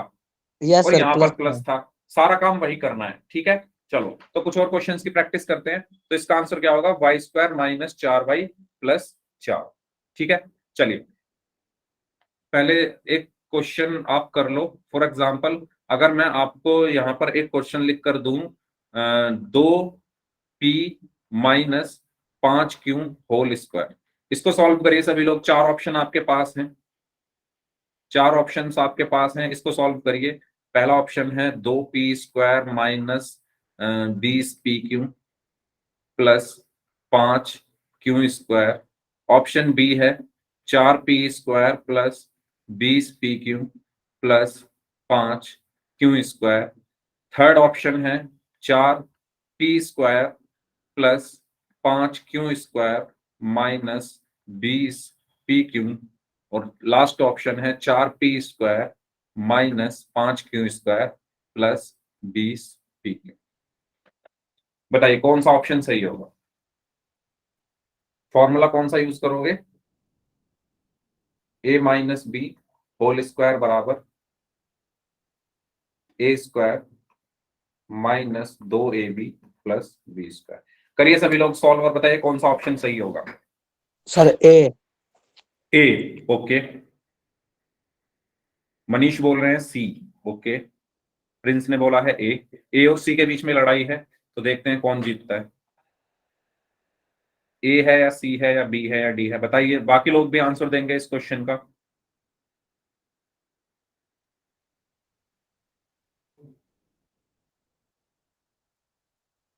यस और सर, यहाँ पर प्लस प्लस था। था। सारा काम वही करना है, ठीक है। चलो तो कुछ और क्वेश्चंस की प्रैक्टिस करते हैं। तो इसका आंसर क्या होगा, Y square minus 4y plus 4, ठीक है। चलिए पहले एक क्वेश्चन आप कर लो। फॉर एग्जाम्पल अगर मैं आपको यहाँ पर एक क्वेश्चन लिख कर दूं, 2p minus 5q whole square, इसको सॉल्व करिए सभी लोग। 4 ऑप्शन आपके पास हैं, 4 ऑप्शंस आपके पास हैं, इसको सॉल्व करिए। पहला ऑप्शन है 2p स्क्वायर minus 20pq plus 5q square. Option B है 4p square plus 20pq plus 5q square. Third option है 4p square plus 5q square minus 20pq, और लास्ट ऑप्शन है 4p square minus 5q square plus 20pq। बताइए कौन सा ऑप्शन सही होगा, फॉर्मूला कौन सा यूज करोगे, a minus B whole square बराबर A square minus 2ab plus B square. करिए सभी लोग सॉल्व और बताइए कौन सा ऑप्शन सही होगा। सर ए। ए, ओके। मनीष बोल रहे हैं सी, ओके। प्रिंस ने बोला है ए और सी के बीच में लड़ाई है, तो देखते हैं कौन जीतता है, ए है या सी है या बी है या डी है। बताइए बाकी लोग भी आंसर देंगे इस क्वेश्चन का।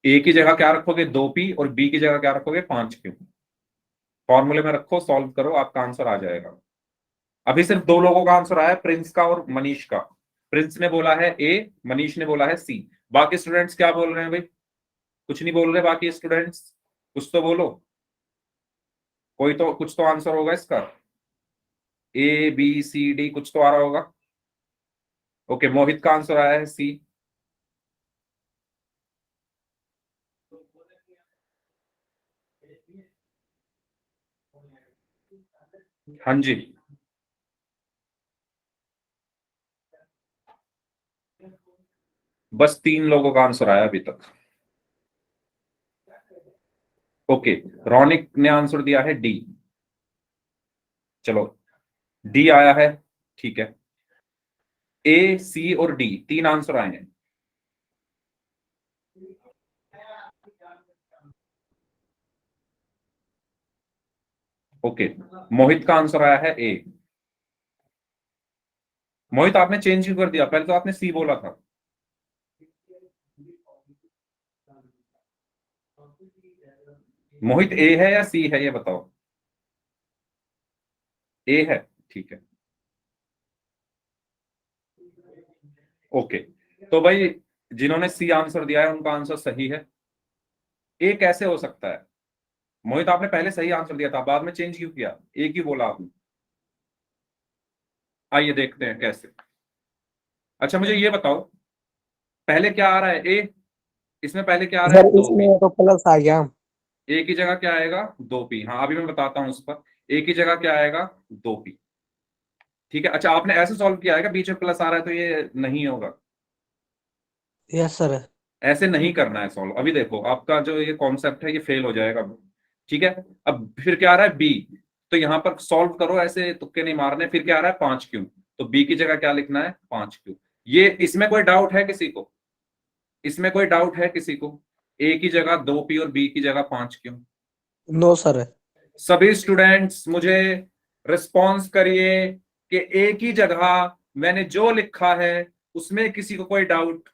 ए की जगह क्या रखोगे, 2p, और बी की जगह क्या रखोगे, 5q। फॉर्मूले में रखो, सॉल्व करो, आपका आंसर आ जाएगा। अभी सिर्फ 2 लोगों का आंसर आया, प्रिंस का और मनीष का। प्रिंस ने बोला है ए, मनीष ने बोला है सी। बाकी स्टूडेंट्स क्या बोल रहे हैं भाई, कुछ नहीं बोल रहे बाकी स्टूडेंट्स, कुछ तो बोलो, कोई तो कुछ तो आंसर होगा इसका, ए बी सी डी कुछ तो आ रहा होगा। ओके, मोहित का आंसर आया है सी। हाँ जी, बस 3 लोगों का आंसर आया अभी तक। ओके, रौनिक ने आंसर दिया है डी। चलो डी आया है, ठीक है। ए सी और डी 3 आंसर आए हैं। ओके, मोहित का आंसर आया है ए। मोहित आपने चेंज क्यों कर दिया, पहले तो आपने सी बोला था। मोहित ए है या सी है ये बताओ, ए है, ठीक है। ओके, तो भाई जिन्होंने सी आंसर दिया है उनका आंसर सही है। ए कैसे हो सकता है, मोहित आपने पहले सही आंसर दिया था, बाद में चेंज क्यों किया, ए क्यों बोला आपने। आइए देखते हैं कैसे। अच्छा मुझे ये बताओ, पहले क्या आ रहा है ए, इसमें पहले क्या आ रहा सर है, 2p। इसमें तो प्लस आ गया। ए की जगह क्या आएगा, 2p। हाँ अभी मैं बताता हूं उस पर। ए की जगह क्या आएगा, 2p, ठीक है। अच्छा आपने ऐसे सॉल्व किया है, बीच में प्लस आ रहा है तो ये नहीं होगा। Yes sir. ऐसे नहीं करना है सॉल्व। अभी देखो आपका जो ये कॉन्सेप्ट है ये फेल हो जाएगा। ठीक है, अब फिर क्या आ रहा है बी, तो यहां पर सॉल्व करो, ऐसे तुक्के नहीं मारने। फिर क्या आ रहा है 5 क्यू, तो बी की जगह क्या लिखना है 5 क्यू। ये इसमें कोई डाउट है किसी को? इसमें कोई डाउट है किसी को? ए की जगह 2p और बी की जगह 5 क्यू। No sir. सभी स्टूडेंट्स मुझे रिस्पॉन्स करिए कि ए की जगह मैंने जो लिखा है उसमें किसी को कोई डाउट?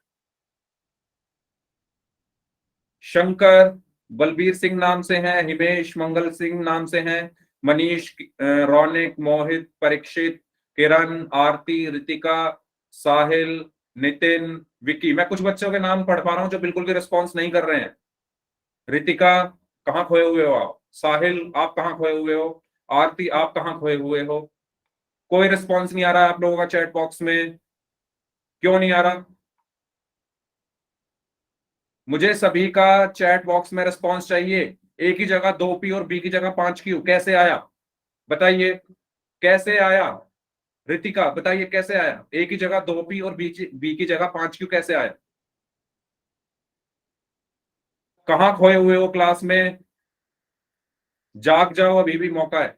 शंकर, बलबीर सिंह नाम से हैं, हिमेश, मंगल सिंह नाम से हैं, मनीष, रौनिक, मोहित, परीक्षित, किरण, आरती, रितिका, साहिल, नितिन, विकी। मैं कुछ बच्चों के नाम पढ़ पा रहा हूं जो बिल्कुल भी रिस्पॉन्स नहीं कर रहे हैं। रितिका, कहाँ खोए हुए हो आप? साहिल, आप कहाँ खोए हुए हो? आरती, आप कहाँ खोए हुए हो? कोई रिस्पॉन्स नहीं आ रहा है आप लोगों का चैट बॉक्स में। क्यों नहीं आ रहा? मुझे सभी का चैट बॉक्स में रिस्पॉन्स चाहिए। ए की जगह 2p और बी की जगह 5q कैसे आया? बताइए कैसे आया? रितिका बताइए कैसे आया? ए की जगह 2p और बी की जगह 5q कैसे आया? कहाँ खोए हुए हो क्लास में? जाग जाओ, अभी भी मौका है।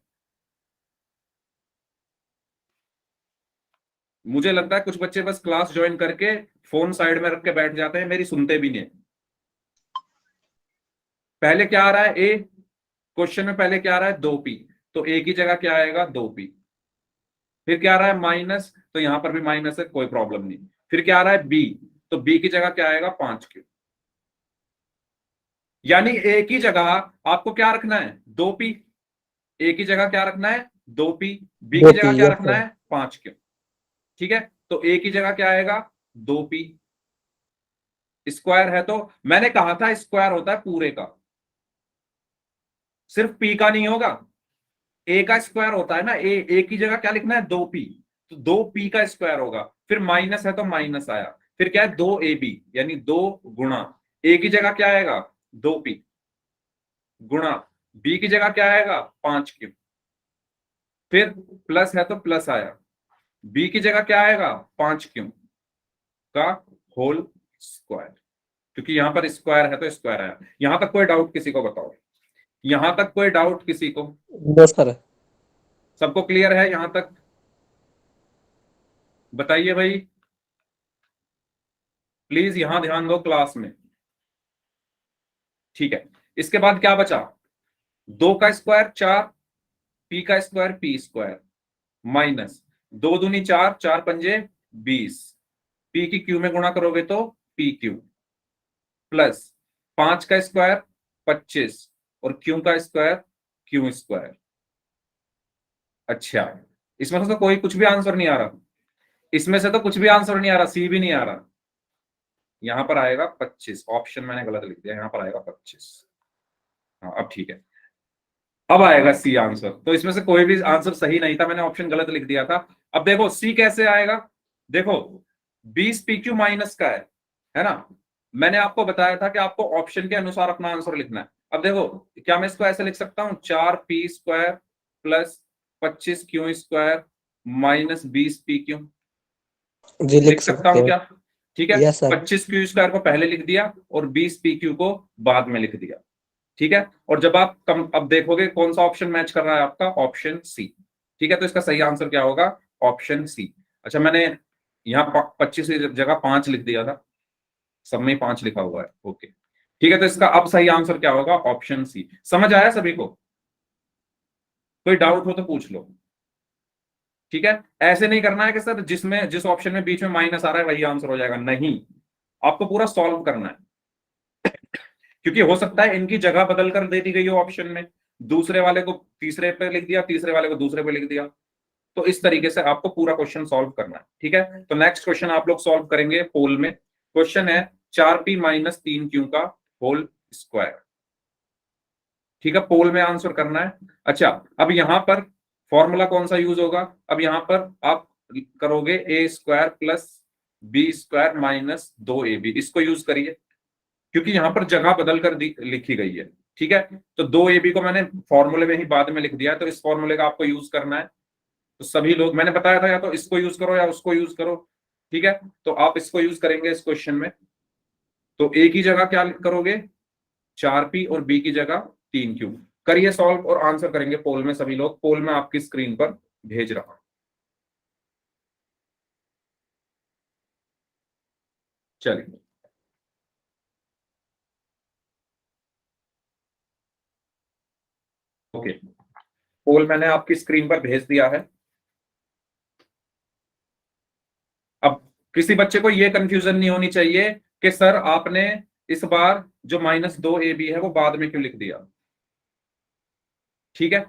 मुझे लगता है कुछ बच्चे बस क्लास ज्वाइन करके फोन साइड में रख के बैठ जाते हैं, मेरी सुनते भी नहीं। पहले क्या आ रहा है ए क्वेश्चन में? पहले क्या आ रहा है 2p, तो ए की जगह क्या आएगा 2p। फिर क्या आ रहा है माइनस, तो यहां पर भी माइनस है, कोई प्रॉब्लम नहीं। फिर क्या आ रहा है बी, तो बी की जगह क्या आएगा 5q। यानी ए की जगह आपको क्या रखना है 2p। ए की जगह क्या रखना है 2p, बी की 2p जगह क्या यस रखना सर। है 5q। ठीक है, तो ए की जगह क्या आएगा 2p। स्क्वायर है तो मैंने कहा था स्क्वायर होता है पूरे का, सिर्फ p का नहीं होगा। ए का स्क्वायर होता है ना, ए की जगह क्या लिखना है 2p, तो 2p का स्क्वायर होगा। फिर माइनस है तो माइनस आया। फिर क्या है 2ab, यानी 2 गुणा ए की जगह क्या आएगा 2p, गुणा बी की जगह क्या आएगा 5q। फिर प्लस है तो प्लस आया, बी की जगह क्या आएगा 5q का होल स्क्वायर, क्योंकि यहां पर स्क्वायर है तो स्क्वायर आया। यहां तक कोई डाउट किसी को? बताओ, यहां तक कोई डाउट किसी को? No sir. सबको क्लियर है यहां तक? बताइए भाई, प्लीज यहां ध्यान दो क्लास में। ठीक है, इसके बाद क्या बचा? 2 का स्क्वायर 4, पी का स्क्वायर पी स्क्वायर, माइनस 2 दूनी 4, 4 पंजे 20, पी की क्यू में गुणा करोगे तो पी क्यू, प्लस 5 का स्क्वायर 25 और क्यू का स्क्वायर क्यू स्क्वायर। अच्छा, इसमें से तो कोई कुछ भी आंसर नहीं आ रहा। इसमें से तो कुछ भी आंसर नहीं आ रहा, सी भी नहीं आ रहा। यहां पर आएगा 25, ऑप्शन मैंने गलत लिख दिया, यहां पर आएगा 25। हाँ अब ठीक है, अब आएगा सी आंसर। तो इसमें से कोई भी आंसर सही नहीं था, मैंने ऑप्शन गलत लिख दिया था। अब देखो सी कैसे आएगा। देखो 20 PQ माइनस का है ना। मैंने आपको बताया था कि आपको ऑप्शन के अनुसार अपना आंसर लिखना है। अब देखो क्या मैं इसको ऐसे लिख सकता हूं 4p square plus 25q square minus 20pq, जी लिख लिख सकता सकते हूं हैं। क्या? ठीक है, यस सर। 25q स्क्वायर को पहले लिख दिया और 20pq को बाद में लिख दिया। ठीक है, और जब आप अब देखोगे कौन सा ऑप्शन मैच कर रहा है आपका, ऑप्शन सी। ठीक है, तो इसका सही आंसर क्या होगा ऑप्शन सी। अच्छा, मैंने यहाँ 25 की जगह 5 लिख दिया था, सब में 5 लिखा हुआ है। ओके ठीक है, तो इसका अब सही आंसर क्या होगा ऑप्शन सी। समझ आया सभी को? कोई डाउट हो तो पूछ लो। ठीक है, ऐसे नहीं करना है कि सर जिस ऑप्शन में बीच में माइनस आ रहा है वही आंसर हो जाएगा, नहीं, आपको पूरा सॉल्व करना है। क्योंकि हो सकता है इनकी जगह बदल कर दे दी गई हो ऑप्शन में, दूसरे वाले को तीसरे पे लिख दिया, तीसरे वाले को दूसरे पे लिख दिया। तो इस तरीके से आपको पूरा क्वेश्चन सॉल्व करना है। ठीक है, तो नेक्स्ट क्वेश्चन आप लोग सॉल्व करेंगे पोल में। क्वेश्चन है 4p माइनस 3q का होल स्क्वायर। ठीक है, पोल में आंसर करना है। अच्छा, अब यहां पर फॉर्मूला कौन सा यूज होगा? अब यहां पर आप करोगे A square plus B square minus 2ab, इसको यूज करिए क्योंकि यहां पर जगह बदल कर लिखी गई है। ठीक है, तो 2ab को मैंने फॉर्मूले में ही बाद में लिख दिया, तो इस फॉर्मूले का आपको यूज करना है। तो सभी लोग, मैंने बताया था या तो इसको यूज करो या उसको यूज करो। ठीक है, तो आप इसको यूज करेंगे इस क्वेश्चन में। तो ए की जगह क्या करोगे, 4p, और बी की जगह 3q। करिए सॉल्व और आंसर करेंगे पोल में सभी लोग। पोल में आपकी स्क्रीन पर भेज रहा हूं। चलिए, ओके, पोल मैंने आपकी स्क्रीन पर भेज दिया है। अब किसी बच्चे को यह कंफ्यूजन नहीं होनी चाहिए कि सर आपने इस बार जो -2ab है वो बाद में क्यों लिख दिया। ठीक है,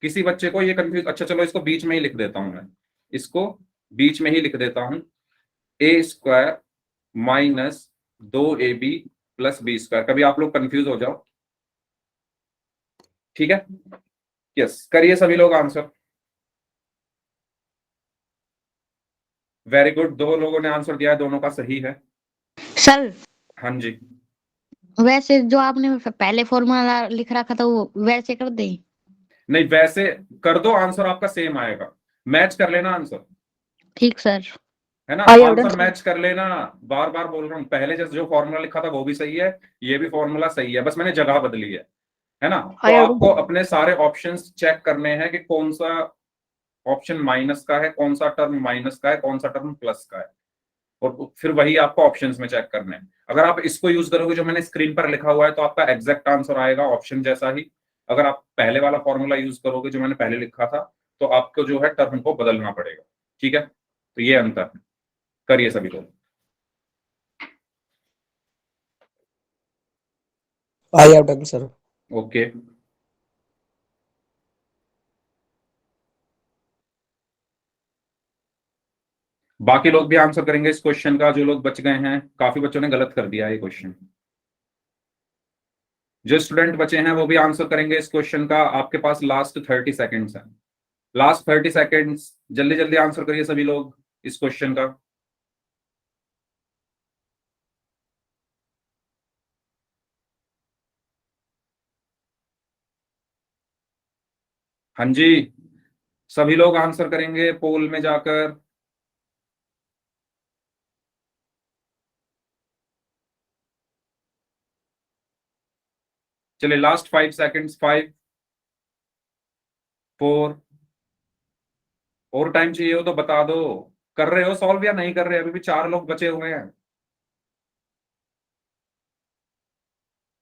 किसी बच्चे को ये कंफ्यूज, अच्छा चलो इसको बीच में ही लिख देता हूं मैं, इसको बीच में ही लिख देता हूं, a² -2ab + b²। कभी आप लोग कंफ्यूज हो जाओ, ठीक है। यस, करिए सभी लोग आंसर। वेरी गुड, 2 लोगों ने आंसर दिया है, दोनों का सही है। सर हाँ जी, वैसे जो आपने पहले फॉर्मूला लिख रखा था वो वैसे कर दे। नहीं वैसे कर दो, आंसर आपका सेम आएगा। मैच कर लेना आंसर, ठीक सर। है ना, I have answer done, match कर लेना। बार बार बोल रहा हूँ, पहले जैसे जो फॉर्मूला लिखा था वो भी सही है, ये भी फॉर्मूला सही है, बस मैंने जगह बदली है ना। I तो have आपको अपने सारे ऑप्शंस चेक करने हैं कि कौन सा ऑप्शन माइनस का है, कौन सा टर्म माइनस का है, कौन सा टर्म प्लस का है, और फिर वही आपको ऑप्शंस में चेक करने हैं। अगर आप इसको यूज करोगे जो मैंने स्क्रीन पर लिखा हुआ है तो आपका एग्जैक्ट आंसर आएगा ऑप्शन जैसा ही। अगर आप पहले वाला फॉर्मूला यूज करोगे जो मैंने पहले लिखा था तो आपको जो है टर्म को बदलना पड़ेगा। ठीक है, तो ये अंतर है। करिए सभी लोग। I have done, sir. Okay, बाकी लोग भी आंसर करेंगे इस क्वेश्चन का। जो लोग बच गए हैं, काफी बच्चों ने गलत कर दिया है ये क्वेश्चन। जो स्टूडेंट बचे हैं वो भी आंसर करेंगे इस क्वेश्चन का। आपके पास लास्ट 30 सेकेंड्स है। लास्ट 30 सेकेंड्स, जल्दी जल्दी आंसर करिए सभी लोग इस क्वेश्चन का। हाँ जी, सभी लोग आंसर करेंगे पोल में जाकर। चलिए, लास्ट 5 सेकेंड्स, 5, 4। और टाइम चाहिए हो तो बता दो। कर रहे हो सॉल्व या नहीं कर रहे? अभी भी 4 लोग बचे हुए हैं,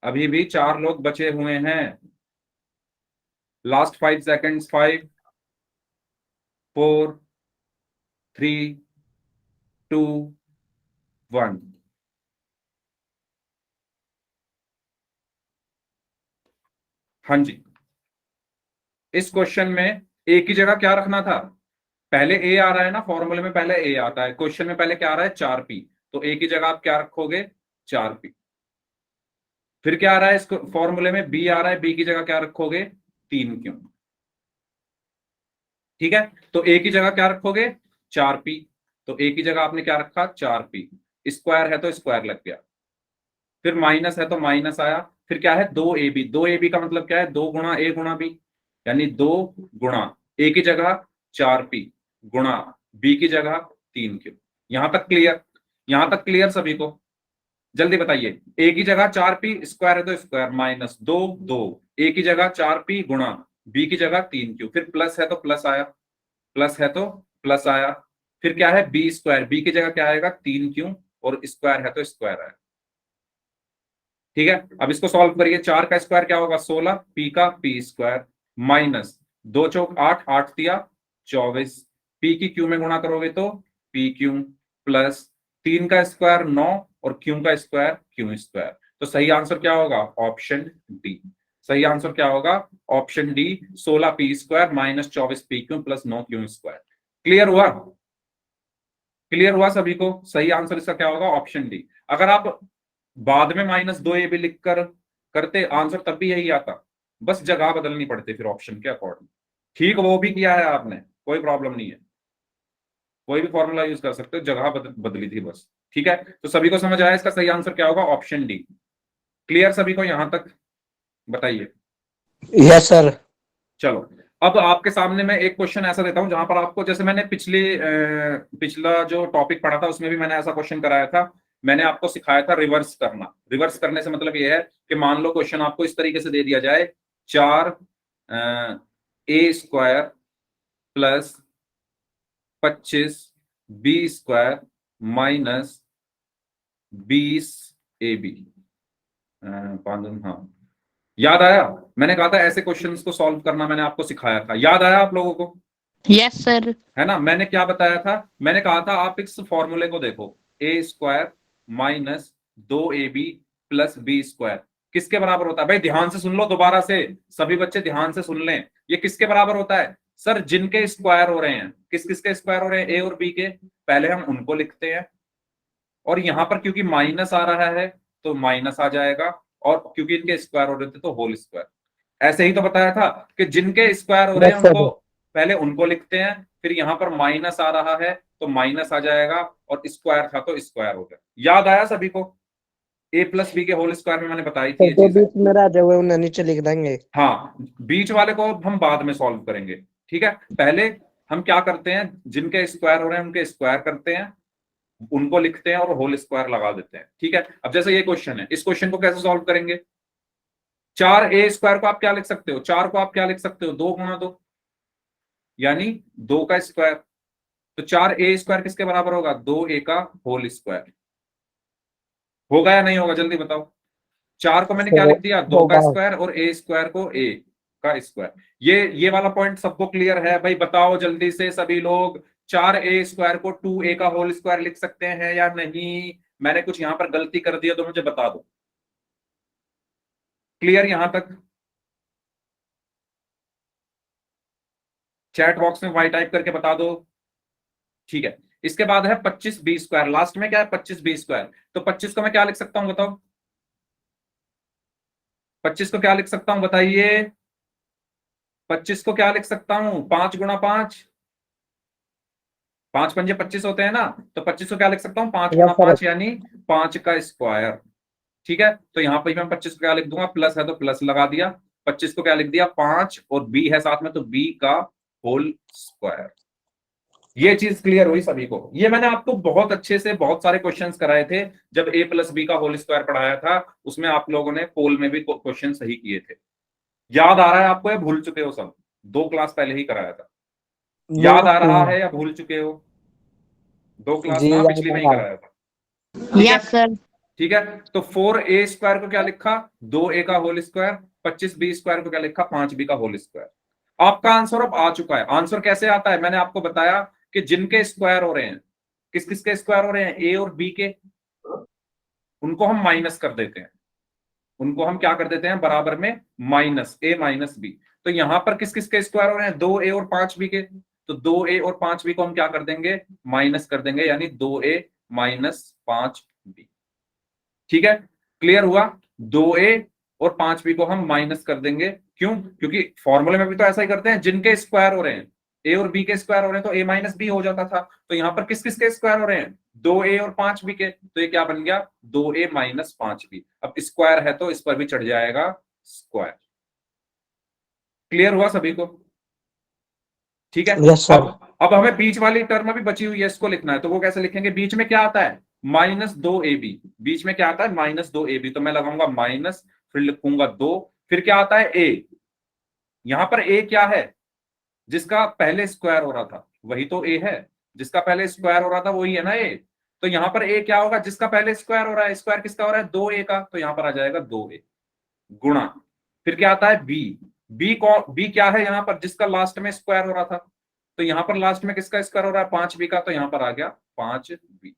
अभी भी 4 लोग बचे हुए हैं। Last 5 seconds, 5, 4, 3, 2, 1। हाँ जी, इस क्वेश्चन में ए की जगह क्या रखना था? पहले ए आ रहा है ना, फॉर्मूले में पहले ए आता है, क्वेश्चन में पहले क्या आ रहा है? 4p। तो ए की जगह आप क्या रखोगे? 4p। फिर क्या आ रहा है इस फॉर्मूले में? बी आ रहा है, बी की जगह क्या रखोगे? 3q। ठीक है, तो ए की जगह क्या रखोगे? 4p। तो ए की जगह आपने क्या रखा? 4p। स्क्वायर है तो स्क्वायर लग गया, फिर माइनस है तो माइनस आया, फिर क्या है? 2ab। 2ab का मतलब क्या है? 2 गुणा a गुणा b, यानी 2 गुणा ए की जगह 4p गुणा बी की जगह 3q। यहां तक क्लियर? यहां तक क्लियर सभी को? जल्दी बताइए। ए की जगह 4p, स्क्वायर है तो स्क्वायर, माइनस 2 2, ए की जगह 4p गुणा बी की जगह 3q, फिर प्लस है तो प्लस आया, प्लस है तो प्लस आया, फिर क्या है? बी स्क्वायर, बी की जगह क्या आएगा? 3q, और स्क्वायर है तो स्क्वायर आया। ठीक है, अब इसको सॉल्व करिए। 4 का स्क्वायर क्या होगा? 16, पी का पी स्क्वायर, माइनस 2 चौक 8, 8 तिया 24, पी की क्यू में गुणा करोगे तो पी क्यू, प्लस 3 का स्क्वायर 9, और क्यू का स्क्वायर क्यू स्क्वायर। तो सही आंसर क्या होगा? Option D. सही आंसर क्या होगा? Option D, 16 P square minus 24 P Q plus 9 Q square. Clear हुआ? क्लियर हुआ सभी को? सही आंसर इसका क्या होगा? Option D. अगर आप बाद में -2ab लिख कर करते आंसर तब भी यही आता, बस जगह बदलनी पड़ती फिर ऑप्शन के अकॉर्डिंग। ठीक, वो भी किया है आपने, कोई प्रॉब्लम नहीं है, कोई भी फॉर्मूला यूज कर सकते हो, जगह बदली थी बस। ठीक है, तो सभी को समझ आया इसका सही आंसर क्या होगा? Option D. क्लियर सभी को यहां तक? बताइए। Yes, sir. चलो, अब आपके सामने मैं एक क्वेश्चन ऐसा देता हूं जहां पर आपको, जैसे मैंने पिछला जो टॉपिक पढ़ा था उसमें भी मैंने ऐसा क्वेश्चन कराया था मैंने आपको सिखाया था रिवर्स करना। रिवर्स करने से मतलब ये है कि मान लो क्वेश्चन आपको इस तरीके से दे दिया जाए, 4a² plus 25b² minus 20ab। हाँ, याद आया? मैंने कहा था ऐसे क्वेश्चंस को सॉल्व करना, मैंने आपको सिखाया था, याद आया आप लोगों को? Yes sir. है ना? मैंने क्या बताया था? मैंने कहा था आप इस फॉर्मूले को देखो, a² minus 2ab plus b² किसके बराबर होता है? भाई ध्यान से सुन लो दोबारा से, सभी बच्चे ध्यान से सुन लें। ये किसके बराबर होता है? सर जिनके स्क्वायर हो रहे हैं। किस किस के स्क्वायर हो रहे हैं? ए और बी के। पहले हम उनको लिखते हैं, और यहां पर क्योंकि माइनस आ रहा है तो माइनस आ जाएगा, और क्योंकि इनके स्क्वायर हो रहे थे तो होल स्क्वायर। ऐसे ही तो बताया था कि जिनके स्क्वायर हो रहे हैं Yes, sir. उनको पहले उनको लिखते हैं, फिर यहां पर माइनस आ रहा है तो माइनस आ जाएगा, और स्क्वायर था तो स्क्वायर हो गया। याद आया सभी को? a प्लस बी के होल स्क्वायर में मैंने बताई थी ये जो चीज। बीच में रह जाए वो उन्हें नीचे लिख देंगे। हाँ, बीच वाले को हम बाद में सॉल्व करेंगे, ठीक है? पहले हम क्या करते हैं, जिनके स्क्वायर हो रहे हैं उनके स्क्वायर करते हैं, उनको लिखते हैं और होल स्क्वायर लगा देते हैं, ठीक है? अब जैसे ये क्वेश्चन है, इस क्वेश्चन को कैसे सॉल्व करेंगे? 4a² को आप क्या लिख सकते हो? 4 को आप क्या लिख सकते हो? 2 गुणा 2, यानी 2 का स्क्वायर। तो 4a² किसके बराबर होगा? 2a का होल स्क्वायर। होगा या नहीं होगा? जल्दी बताओ। 4 को मैंने क्या लिख दिया? 2 का होगा। स्क्वायर, और a² को a का स्क्वायर। ये वाला पॉइंट सबको क्लियर है? भाई बताओ जल्दी से सभी लोग, 4a² को 2a का होल स्क्वायर लिख सकते हैं या नहीं? मैंने कुछ यहां पर गलती कर दिया तो मुझे बता दो। क्लियर यहां तक? चैट बॉक्स में वाई टाइप करके बता दो। ठीक है, इसके बाद है 25b²। लास्ट में क्या है? 25b²। तो 25 को मैं क्या लिख सकता हूं बताओ? 25 को क्या लिख सकता हूं बताइए? 25 को क्या लिख सकता हूं? 5 गुणा 5, 5 पंजे 25 होते हैं ना, तो 25 को क्या लिख सकता हूं? 5 गुणा Yes, sir. 5 यानी 5 का स्क्वायर। ठीक है, तो यहां पर मैं 25 को क्या लिख दूंगा? प्लस है तो प्लस लगा दिया। 25 को क्या लिख दिया? 5, और बी है साथ में तो बी का होल स्क्वायर। ये चीज क्लियर हुई सभी को? ये मैंने आपको बहुत अच्छे से बहुत सारे क्वेश्चंस कराए थे जब a प्लस बी का होल स्क्वायर पढ़ाया था, उसमें आप लोगों ने पोल में भी क्वेश्चन सही किए थे। याद आ रहा है आपको या भूल चुके हो सब? 2 क्लास पहले ही कराया था। याद आ रहा है या भूल चुके हो? 2 क्लास जी में याद पिछली में ही आ रहा। कराया था, ठीक है? Yes sir. ठीक है, तो 4a² को क्या लिखा? 2a का होल स्क्वायर। 25b² को क्या लिखा? 5b का होल स्क्वायर। आपका आंसर अब आ चुका है। आंसर कैसे आता है? मैंने आपको बताया कि जिनके स्क्वायर हो रहे हैं, किस किस के स्क्वायर हो रहे हैं? ए और बी के, उनको हम माइनस कर देते हैं। उनको हम क्या कर देते हैं? बराबर में माइनस a माइनस बी। तो यहां पर किस किस के स्क्वायर हो रहे हैं? 2a और 5b के। तो 2a और 5b को हम क्या कर देंगे? माइनस कर देंगे, यानी 2a माइनस 5b। ठीक है, क्लियर हुआ? 2a और 5b को हम माइनस कर देंगे। क्यों? क्योंकि फॉर्मूले में भी तो ऐसा ही करते हैं, जिनके स्क्वायर हो रहे हैं, a और b के स्क्वायर हो रहे हैं तो a माइनस b हो जाता था। तो यहां पर किस किस के स्क्वायर हो रहे हैं? 2a और 5b के। तो ये क्या बन गया? 2a minus 5b। अब स्क्वायर है तो इस पर भी चढ़ जाएगा स्क्वायर। क्लियर हुआ सभी को? ठीक है, Yes, sir. अब हमें बीच वाली टर्म अभी बची हुई है, इसको लिखना है। तो वो कैसे लिखेंगे? बीच में क्या आता है? -2ab। बीच में क्या आता है? -2ab। तो मैं लगाऊंगा माइनस, फिर लिखूंगा 2, फिर क्या आता है? a। यहां पर a क्या है? जिसका पहले स्क्वायर हो रहा था वही तो a है। जिसका पहले स्क्वायर हो रहा था वही है ना a। तो यहां पर a क्या होगा? जिसका पहले स्क्वायर हो रहा है। स्क्वायर किसका हो रहा है? 2a का। तो यहां पर आ जाएगा 2a गुणा, फिर क्या आता है? b क्या है यहां पर? जिसका लास्ट में स्क्वायर हो रहा था। तो यहां पर लास्ट में किसका स्क्वायर हो रहा है? 5b का। तो यहां पर आ गया 5b।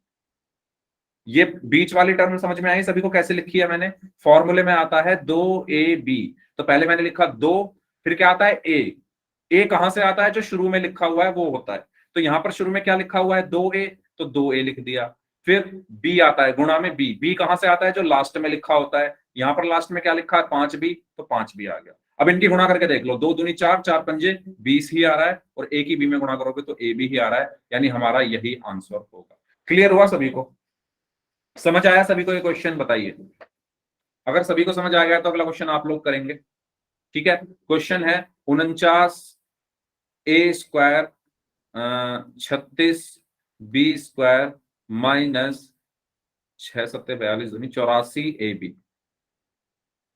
ये बीच वाली टर्म समझ में आई सभी को? कैसे लिखी है मैंने? फॉर्मूले में आता है 2ab। तो पहले मैंने लिखा 2, फिर क्या आता है? a कहां से आता है? जो शुरू में लिखा हुआ है वो होता है। तो यहां पर शुरू में क्या लिखा हुआ है? 2a, तो 2a लिख दिया। फिर b आता है गुणा में b कहां से आता है? जो लास्ट में लिखा होता है। यहां पर लास्ट में क्या लिखा है? 5b, तो 5b आ गया। अब इनकी गुणा करके देख लो, 2 दूनी 4, 4 पंजे 20 ही आ रहा है, और a की b में गुणा करोगे तो a भी ही आ रहा है, यानी हमारा यही आंसर होगा। क्लियर हुआ सभी को? समझ आया सभी को ये क्वेश्चन? बताइए। अगर सभी को समझ आ गया तो अगला क्वेश्चन आप लोग करेंगे। ठीक है, क्वेश्चन है 49a² 36b² माइनस 6 सत्ते 42 दूनी 84 AB,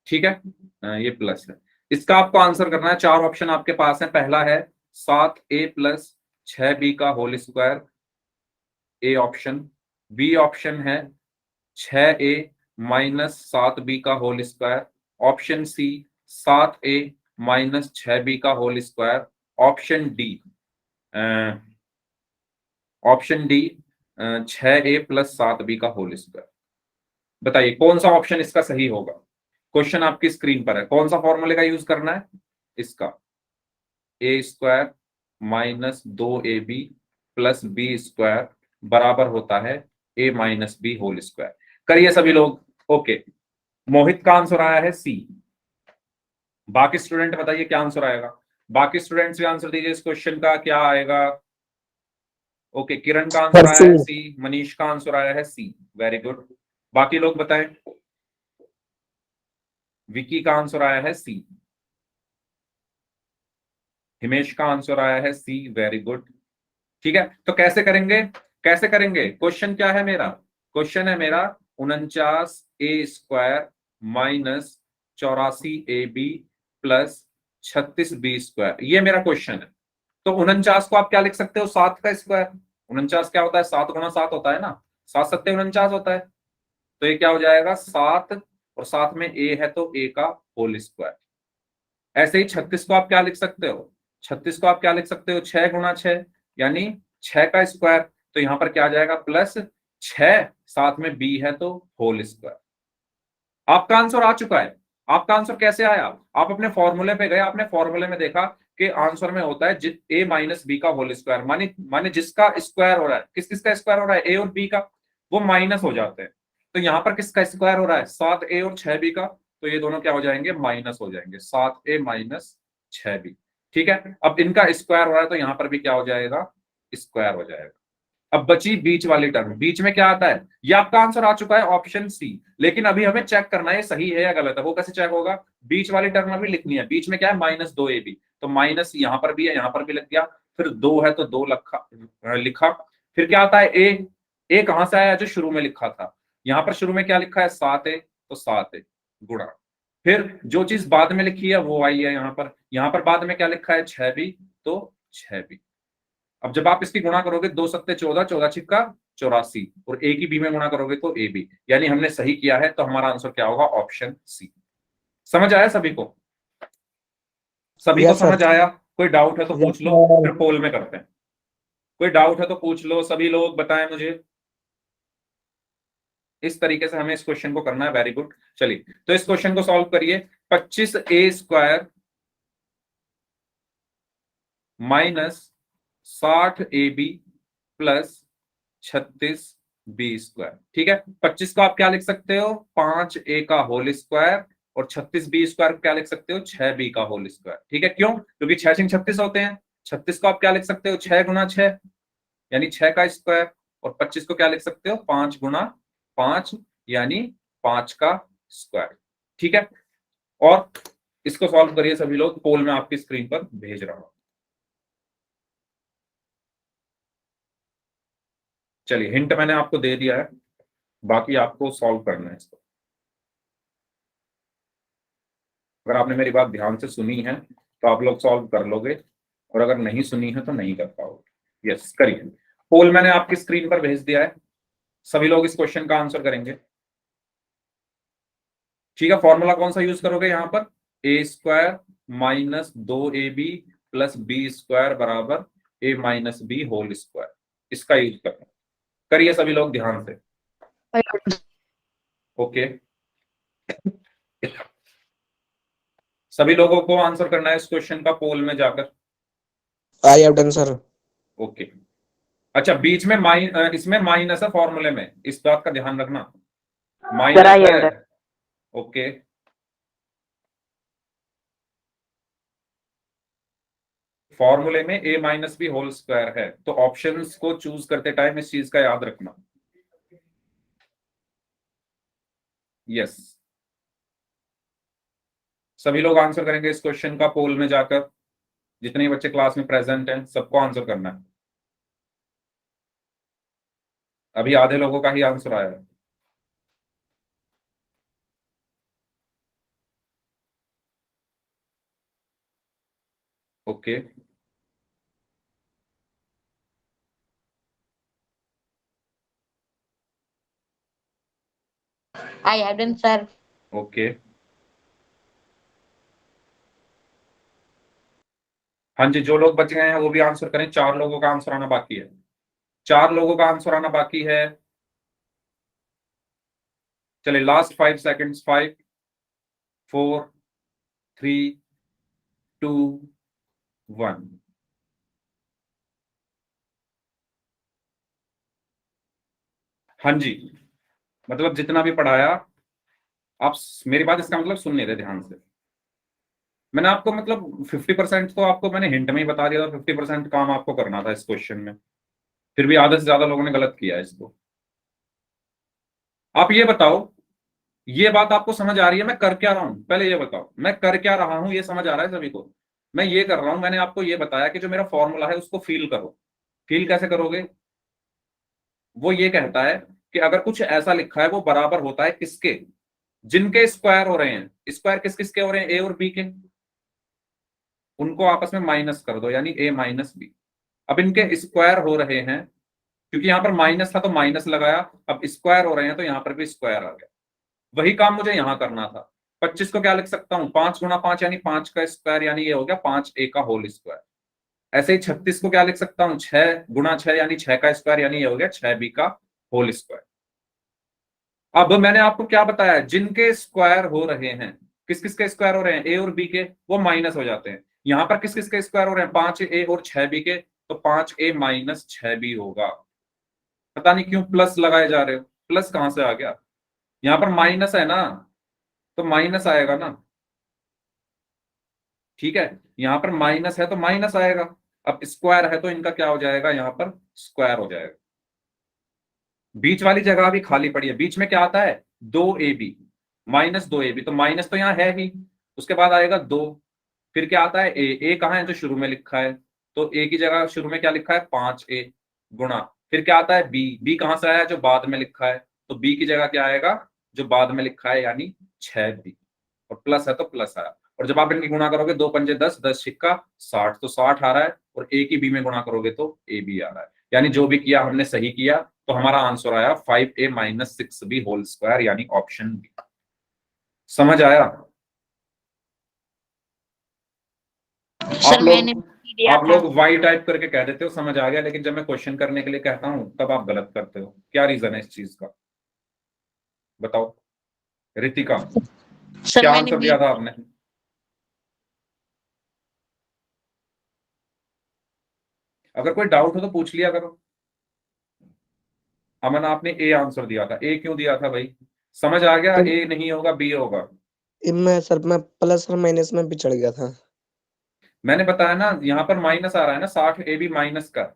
ठीक है। ये प्लस है। इसका आपको आंसर करना है। 4 ऑप्शन आपके पास है। पहला है 7A प्लस 6B का whole square, A option. B option है 6A माइनस 7B का whole square. Option C 7A minus 6B का whole square. Option D option D 6A plus 7B का होल स्क्वायर। बताइए कौन सा ऑप्शन इसका सही होगा। क्वेश्चन आपकी स्क्रीन पर है। कौन सा फॉर्मूले का यूज करना है इसका, A square minus 2AB plus B square बराबर होता है A minus B whole square. करिए सभी लोग। ओके, मोहित का आंसर आया है सी। बाकी स्टूडेंट बताइए क्या आंसर आएगा। बाकी स्टूडेंट्स भी आंसर दीजिए इस क्वेश्चन का, क्या आएगा। ओके, किरण का आंसर आया है सी, मनीष का आंसर आया है सी, वेरी गुड। बाकी लोग बताएं। विकी का आंसर आया है सी, हिमेश का आंसर आया है सी, वेरी गुड। ठीक है, तो कैसे करेंगे, कैसे करेंगे। क्वेश्चन क्या है मेरा, क्वेश्चन है मेरा 49A square minus 84AB plus 36B square, ये मेरा क्वेश्चन है। तो 49 को आप क्या लिख सकते हो, 7 का स्क्वायर। 49 क्या होता है, 7 गुणा 7 होता है ना, 7 सत्ते 49 होता है। तो ये क्या हो जाएगा 7 और साथ में ए है तो ए का होल स्क्वायर। ऐसे ही 36 को आप क्या लिख सकते हो, 36 को आप क्या लिख सकते हो 6 गुणा 6 यानी 6 का स्क्वायर। तो यहां पर क्या आ जाएगा प्लस 6 साथ में बी है तो होल स्क्वायर। आपका आंसर आ चुका है। आपका आंसर कैसे आया, आप अपने फॉर्मूले पे गए, आपने फॉर्मूले में देखा कि आंसर में होता है ए माइनस बी का होल स्क्वायर, माने जिसका स्क्वायर हो रहा है, किस किस का स्क्वायर हो रहा है, ए और बी का, वो माइनस हो जाते हैं। तो यहाँ पर किसका स्क्वायर हो रहा है 7A और 6B का, तो ये दोनों क्या हो जाएंगे माइनस हो जाएंगे, 7A माइनस 6B। ठीक है, अब इनका स्क्वायर हो रहा है तो यहाँ पर भी क्या हो जाएगा स्क्वायर हो जाएगा। अब बची बीच वाली टर्म, बीच में क्या आता है, ये आपका आंसर आ चुका है ऑप्शन सी। लेकिन अभी हमें चेक करना है सही है या गलत है। वो कैसे चेक होगा, बीच वाली टर्म अभी लिखनी है। बीच में क्या है माइनस 2AB, तो माइनस यहाँ पर भी है, यहाँ पर भी लग गया। फिर 2 है तो 2 लिखा। फिर क्या आता है ए कहां से आया, जो शुरू में लिखा था। यहाँ पर शुरू में क्या लिखा है 7A, तो 7A गुणा, फिर जो चीज बाद में लिखी है वो आई है यहाँ पर बाद में क्या लिखा है 6B, तो 6B। अब जब आप इसकी गुणा करोगे 2 सत्ते 14, 14 छिक्का 84, और ए की बी में गुणा करोगे तो AB, यानी हमने सही किया है। तो हमारा आंसर क्या होगा ऑप्शन सी। समझ आया सभी को, सभी को समझ आया। कोई डाउट है तो पूछ लो, फिर पोल में करते हैं। कोई डाउट है तो पूछ लो, सभी लोग बताएं मुझे। इस तरीके से हमें इस क्वेश्चन को करना है, वेरी गुड। चलिए तो इस क्वेश्चन को सॉल्व करिए। 25A square minus 60AB plus 36B square. ठीक है, 25 को आप क्या लिख सकते हो 5A का होल स्क्वायर, और 36B स्क्वायर क्या लिख सकते हो 6B का होल स्क्वायर। ठीक है, क्यों, क्योंकि 6 6 36 होते हैं। 36 को आप क्या लिख सकते हो 6 गुणा 6 यानी 6 का स्क्वायर, और 25 को क्या लिख सकते हो 5 गुणा 5 यानी 5 का स्क्वायर। ठीक है, और इसको सॉल्व करिए सभी लोग, पोल में आपकी स्क्रीन पर भेज रहा हूं। चलिए हिंट मैंने आपको दे दिया है, बाकी आपको सॉल्व करना है इसको। अगर आपने मेरी बात ध्यान से सुनी है तो आप लोग सॉल्व कर लोगे, और अगर नहीं सुनी है तो नहीं कर पाओगे। यस करिए, पोल मैंने आपकी स्क्रीन पर भेज दिया है। सभी लोग इस क्वेश्चन का आंसर करेंगे। ठीक है, फॉर्मूला कौन सा यूज करोगे यहाँ पर, A square minus 2AB plus B square बराबर A minus B whole square, इसका यूज करना। करिए सभी लोग ध्यान से। ओके, सभी लोगों को आंसर करना है इस क्वेश्चन का पोल में जाकर। I have done sir. Okay, अच्छा बीच में इसमें माइनस है फॉर्मूले में, इस बात का ध्यान रखना, माइनस है। ओके, फॉर्मूले में ए माइनस बी होल स्क्वायर है, तो ऑप्शंस को चूज करते टाइम इस चीज का याद रखना। यस, सभी लोग आंसर करेंगे इस क्वेश्चन का पोल में जाकर। जितने बच्चे क्लास में प्रेजेंट हैं सबको आंसर करना है। अभी आधे लोगों का ही आंसर आया है। Okay, I have done, sir. Okay. हाँ जी, जो लोग बच गए हैं वो भी आंसर करें। 4 लोगों का आंसर आना बाकी है। 4 लोगों का आंसर आना बाकी है। चलिए, लास्ट 5 सेकंड्स। 5 4 3 2 1। हाँ जी, मतलब जितना भी पढ़ाया आप मेरी बात इसका मतलब सुन नहीं रहे ध्यान से। मैंने आपको मतलब 50% तो आपको मैंने हिंट में ही बता दिया था, 50% काम आपको करना था इस क्वेश्चन में। फिर भी आधे से ज्यादा लोगों ने गलत किया इसको। आप ये बताओ, ये बात आपको समझ आ रही है मैं कर क्या रहा हूं? पहले ये बताओ मैं कर क्या रहा हूं, ये समझ आ रहा है सभी को? मैं ये कर रहा हूं, मैंने आपको ये बताया कि जो मेरा फॉर्मूला है उसको फील करो। फील कैसे करोगे? वो ये कहता है कि अगर कुछ ऐसा लिखा है वो बराबर होता है किसके? जिनके स्क्वायर हो रहे हैं। स्क्वायर किस किसके हो रहे हैं? ए और बी के। उनको आपस में माइनस कर दो, यानी ए माइनस बी। अब इनके स्क्वायर हो रहे हैं, क्योंकि यहां पर माइनस था तो माइनस लगाया, अब स्क्वायर हो रहे हैं तो यहां पर भी स्क्वायर आ गया। वही काम मुझे यहां करना था। 25 को क्या लिख सकता हूं? 5 गुणा 5 यानी 5 का स्क्वायर, यानी ये हो गया 5a का होल स्क्वायर। ऐसे ही 36 को क्या लिख सकता हूं? 6 गुणा 6 यानी 6 का स्क्वायर, यानी ये हो गया 6b का होल स्क्वायर। अब मैंने आपको क्या बताया? जिनके स्क्वायर हो रहे हैं, किस किस के स्क्वायर हो रहे हैं? ए और बी के, वो माइनस हो जाते हैं। यहां पर किस किस के स्क्वायर हो रहे हैं? 5a और 6b के, तो 5a माइनस 6b होगा। पता नहीं क्यों प्लस लगाए जा रहे हो, प्लस कहां से आ गया? यहां पर माइनस है ना, तो माइनस आएगा ना। ठीक है, यहां पर माइनस है तो माइनस आएगा। अब स्क्वायर है तो इनका क्या हो जाएगा? यहां पर स्क्वायर हो जाएगा। बीच वाली जगह भी खाली पड़ी है। बीच में क्या आता है? 2ab माइनस 2ab, तो माइनस तो यहाँ है ही। उसके बाद आएगा 2, फिर क्या आता है? ए कहाँ है? जो शुरू में लिखा है, तो ए की जगह शुरू में क्या लिखा है? 5a गुणा, फिर क्या आता है? बी कहां से आया? जो बाद में लिखा है, तो बी की जगह क्या आएगा? जो बाद में लिखा है, यानी 6b। और प्लस है तो प्लस आया। और जब आप इनकी गुणा करोगे, 2 पंजे 10, 10 छिक्का 60, तो 60 आ रहा है। और ए की बी में गुणा करोगे तो ए बी आ रहा है। यानी जो भी किया हमने सही किया, तो हमारा आंसर आया 5a minus 6b whole square, यानी ऑप्शन बी। समझ आया? सर मैंने दिया आप था। लोग वाई टाइप करके कह देते हो समझ आ गया, लेकिन जब मैं क्वेश्चन करने के लिए कहता हूं तब आप गलत करते हो। क्या रीजन है इस चीज का? बताओ रितिका, सर क्या मैंने आंसर बी। दिया था आपने? अगर कोई डाउट हो तो पूछ लिया करो। अमन, आपने ए आंसर दिया था। ए क्यों दिया था भाई? समझ आ गया? तो ए नहीं होगा, बी होगा। मैं सर मैं प्लस और माइनस में बिछड़ गया था। मैंने बताया ना, यहां पर माइनस आ रहा है ना, 60 ए बी माइनस का, सर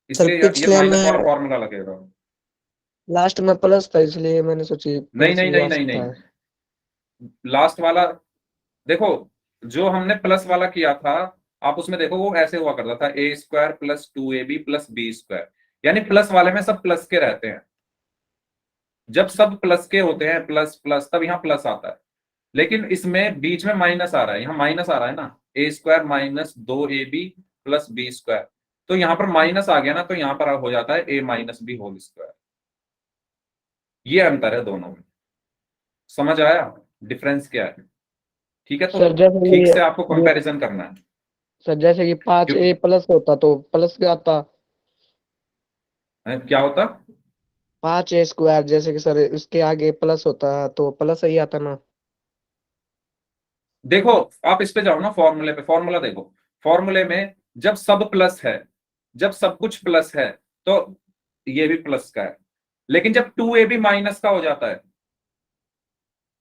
इसलिए ये पिछले माइनस वाला में फॉर्मूला लगेगा। लास्ट में प्लस था, इसलिए मैंने सोची नहीं प्लस नहीं भी नहीं आ नहीं सकता नहीं, है। लास्ट वाला देखो। जो हमने प्लस वाला किया था, आप उसमें देखो वो ऐसे हुआ करता था, A square plus 2ab plus B square. यानी प्लस वाले में सब प्लस के रहते हैं। जब सब प्लस के होते हैं, प्लस प्लस, तब यहाँ प्लस आता है। लेकिन इसमें बीच में माइनस आ रहा है, यहाँ माइनस आ रहा है ना, A square minus 2ab plus B square. तो यहाँ पर माइनस आ गया ना, तो यहाँ पर हो जाता है A minus B whole square. ये अंतर है दोनों में। समझ आया डिफरेंस क्या है? ठीक है, तो सर जैसे ठीक ये से आपको कंपैरिजन करना है। सर जैसे कि 5a प्लस होता तो प्लस क्या आता? क्या होता? 5a स्क्वायर, जैसे कि सर उसके आगे प्लस होता तो प्लस ही आता ना। देखो, आप इस पे जाओ ना, फॉर्मूले पे, फॉर्मूला देखो। फॉर्मूले में जब सब प्लस है, जब सब कुछ प्लस है, तो ये भी प्लस का है। लेकिन जब 2a भी माइनस का हो जाता है,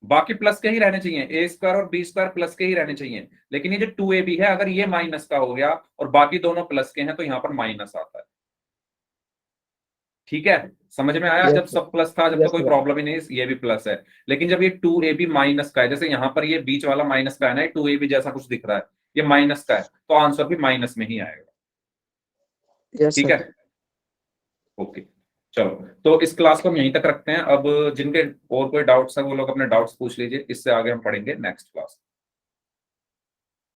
बाकी प्लस के ही रहने चाहिए, ए स्क्वायर और बी स्क्वायर प्लस के ही रहने चाहिए। लेकिन ये जो 2ab है, अगर ये माइनस का हो गया और बाकी दोनों प्लस के हैं, तो यहां पर माइनस आता है। ठीक है, समझ में आया? जब यस सब प्लस था, जब तो यस कोई सर। प्रॉब्लम ही नहीं, ये भी प्लस है। लेकिन जब ये 2ab माइनस का है, जैसे यहां पर ये बीच वाला माइनस का है ना, 2ab जैसा कुछ दिख रहा है, ये माइनस का है, तो आंसर भी माइनस में ही आएगा। यस ठीक सर। है, ओके। चलो, तो इस क्लास को हम यहीं तक रखते हैं। अब जिनके और कोई डाउट्स हैं वो लोग अपने डाउट्स पूछ लीजिए, इससे आगे हम पढ़ेंगे नेक्स्ट क्लास।